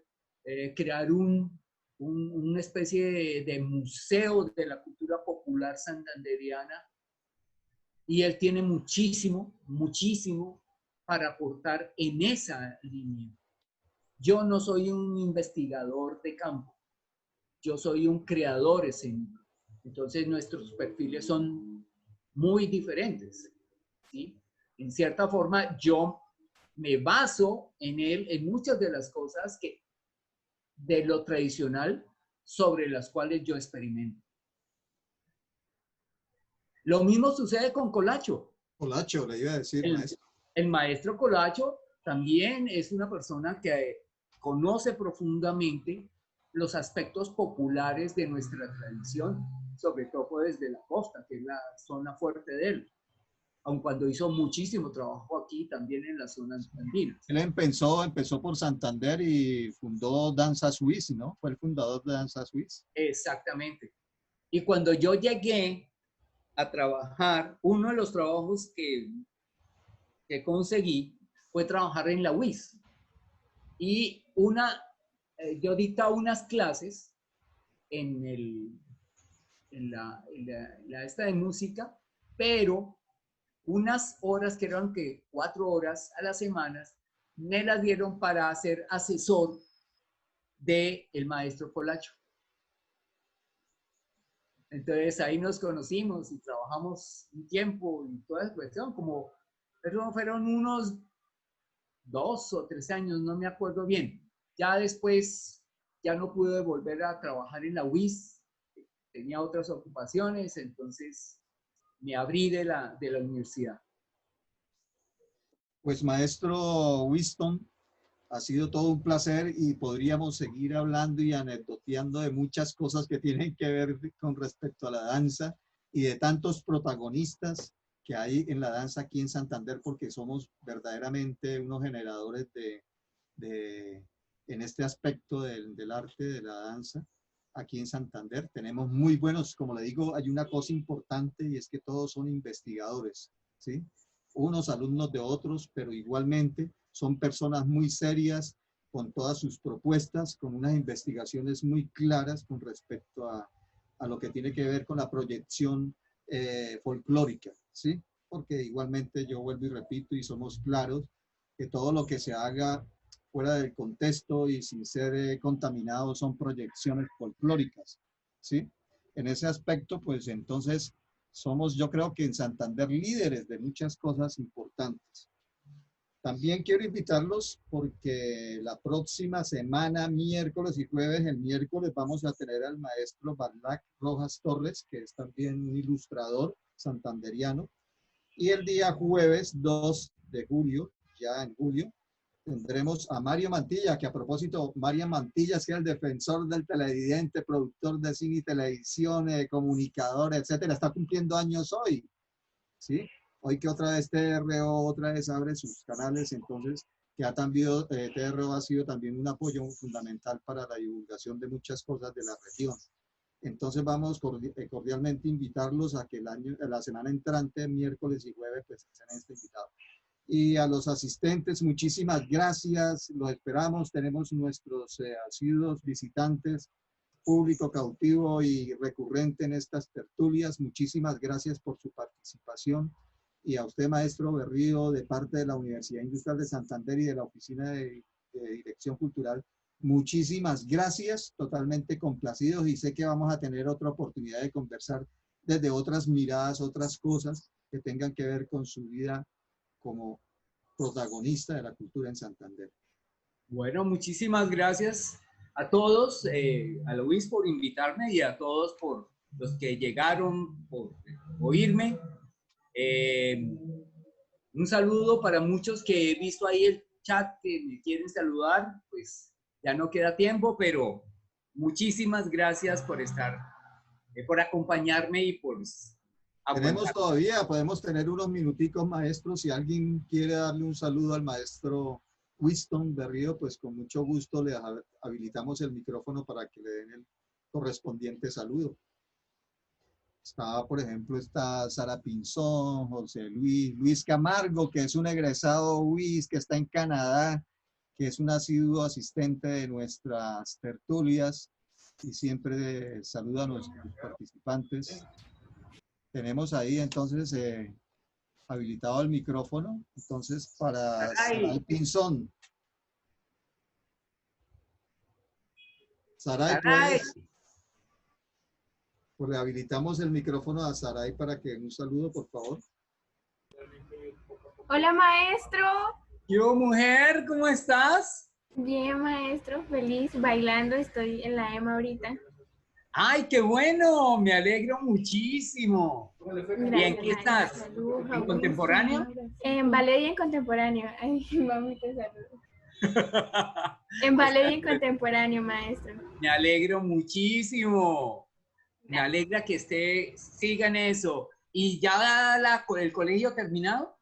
crear una especie de museo de la cultura popular santanderiana. Y él tiene muchísimo, muchísimo para aportar en esa línea. Yo no soy un investigador de campo, yo soy un creador escénico. Entonces nuestros perfiles son muy diferentes, ¿sí? En cierta forma, yo me baso en él en muchas de las cosas que de lo tradicional sobre las cuales yo experimento. Lo mismo sucede con Colacho. Colacho, le iba a decir, maestro. El maestro Colacho también es una persona que conoce profundamente los aspectos populares de nuestra tradición, sobre todo desde la costa, que es la zona fuerte de él, aun cuando hizo muchísimo trabajo aquí también en la zona andina. Él empezó por Santander y fundó Danza Suisse, ¿no? Fue el fundador de Danza Suisse. Exactamente. Y cuando yo llegué a trabajar, uno de los trabajos que conseguí fue trabajar en la UIS. Y yo dictaba unas clases en la esta de música, pero unas horas que eran 4 horas a la semana, me las dieron para ser asesor del maestro Colacho. Entonces ahí nos conocimos y trabajamos un tiempo y toda esa cuestión, fueron unos 2 o 3 años, no me acuerdo bien. Ya después ya no pude volver a trabajar en la UIS, tenía otras ocupaciones, entonces me abrí de la universidad. Pues maestro Winston, ha sido todo un placer y podríamos seguir hablando y anecdoteando de muchas cosas que tienen que ver con respecto a la danza y de tantos protagonistas que hay en la danza aquí en Santander, porque somos verdaderamente unos generadores en este aspecto del arte, de la danza, aquí en Santander. Tenemos muy buenos, como le digo, hay una cosa importante y es que todos son investigadores, ¿sí? Unos alumnos de otros, pero igualmente son personas muy serias con todas sus propuestas, con unas investigaciones muy claras con respecto a lo que tiene que ver con la proyección folclórica, ¿sí? Porque igualmente yo vuelvo y repito y somos claros que todo lo que se haga fuera del contexto y sin ser contaminado son proyecciones folclóricas, ¿sí? En ese aspecto, pues entonces somos, yo creo que en Santander, líderes de muchas cosas importantes. También quiero invitarlos porque la próxima semana, miércoles y jueves, el miércoles vamos a tener al maestro Barlac Rojas Torres, que es también un ilustrador santanderiano. Y el día jueves 2 de julio, ya en julio, tendremos a Mario Mantilla, que a propósito, Mario Mantilla es el defensor del televidente, productor de cine y televisión, comunicador, etcétera. Está cumpliendo años hoy, ¿sí? Hoy que otra vez TRO otra vez abre sus canales, entonces que ha también, TRO ha sido también un apoyo fundamental para la divulgación de muchas cosas de la región. Entonces vamos cordialmente invitarlos a que la semana entrante, miércoles y jueves, pues sean este invitado. Y a los asistentes, muchísimas gracias, los esperamos, tenemos nuestros asiduos visitantes, público cautivo y recurrente en estas tertulias. Muchísimas gracias por su participación. Y a usted, maestro Berrío, de parte de la Universidad Industrial de Santander y de la Oficina de Dirección Cultural, muchísimas gracias, totalmente complacidos, y sé que vamos a tener otra oportunidad de conversar desde otras miradas, otras cosas que tengan que ver con su vida como protagonista de la cultura en Santander. Bueno, muchísimas gracias a todos, a Luis por invitarme y a todos por los que llegaron, por oírme. Un saludo para muchos que he visto ahí el chat que me quieren saludar, pues ya no queda tiempo, pero muchísimas gracias por estar, por acompañarme y por Tenemos todavía, podemos tener unos minuticos, maestros. Si alguien quiere darle un saludo al maestro Winston Berrío, pues con mucho gusto le habilitamos el micrófono para que le den el correspondiente saludo. Está, por ejemplo, está Sara Pinzón, José Luis Camargo, que es un egresado UIS, que está en Canadá, que es un asiduo asistente de nuestras tertulias y siempre saluda a nuestros participantes. Tenemos ahí entonces habilitado el micrófono, entonces para Saray Pinzón. Saray, pues le habilitamos el micrófono a Saray para que un saludo, por favor. Hola, maestro. Yo, mujer, ¿cómo estás? Bien, maestro, feliz, bailando, estoy en la EMA ahorita. ¡Ay, qué bueno! Me alegro muchísimo. Gracias, ¿Y en qué estás? Salud, ¿En contemporáneo? En ballet y en contemporáneo. Ay, mami, te saludo. En ballet y en contemporáneo, maestro. Me alegro muchísimo. Me alegra que sigan eso. ¿Y ya el colegio terminado?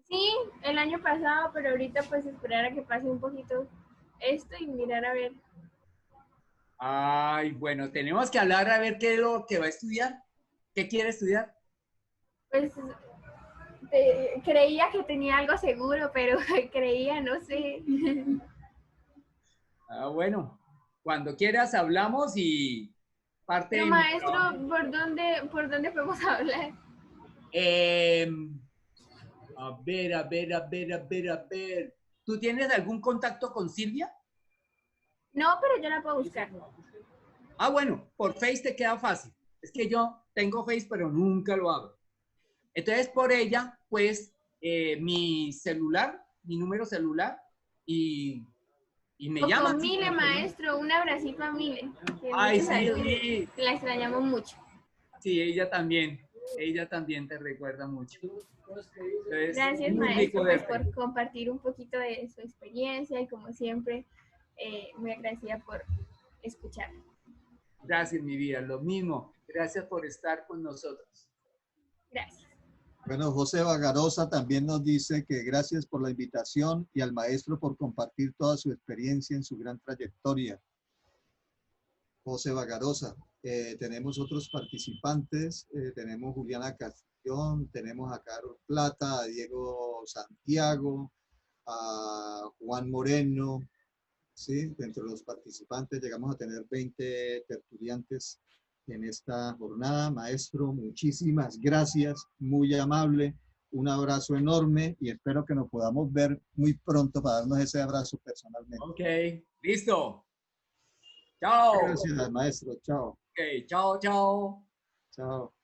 Sí, el año pasado, pero ahorita pues esperar a que pase un poquito esto y mirar a ver. Ay, bueno, tenemos que hablar a ver qué es lo que va a estudiar. ¿Qué quiere estudiar? Pues creía que tenía algo seguro, pero creía, no sé. Ah, bueno, cuando quieras hablamos y parte Pero de maestro, ¿por dónde podemos hablar? A ver. ¿Tú tienes algún contacto con Silvia? No, pero yo la puedo buscar. Ah, bueno, por Face te queda fácil. Es que yo tengo Face, pero nunca lo abro. Entonces, por ella, pues, mi número celular, y me llama. Con Mile, maestro, un abracito a Mile. Ay, sí. La extrañamos mucho. Sí, ella también te recuerda mucho. Entonces, gracias, maestro, pues, por compartir un poquito de su experiencia y como siempre, muy agradecida por escucharme. Gracias, mi vida, lo mismo. Gracias por estar con nosotros. Gracias. Bueno, José Vagarosa también nos dice que gracias por la invitación y al maestro por compartir toda su experiencia en su gran trayectoria. José Vagarosa. Tenemos otros participantes, tenemos Juliana Castellón, tenemos a Carol Plata, a Diego Santiago, a Juan Moreno, ¿sí? Dentro de los participantes llegamos a tener 20 tertuliantes en esta jornada. Maestro, muchísimas gracias, muy amable, un abrazo enorme y espero que nos podamos ver muy pronto para darnos ese abrazo personalmente. Ok, listo. Chao. Gracias, maestro, chao. Ok, chao, chao. Chao.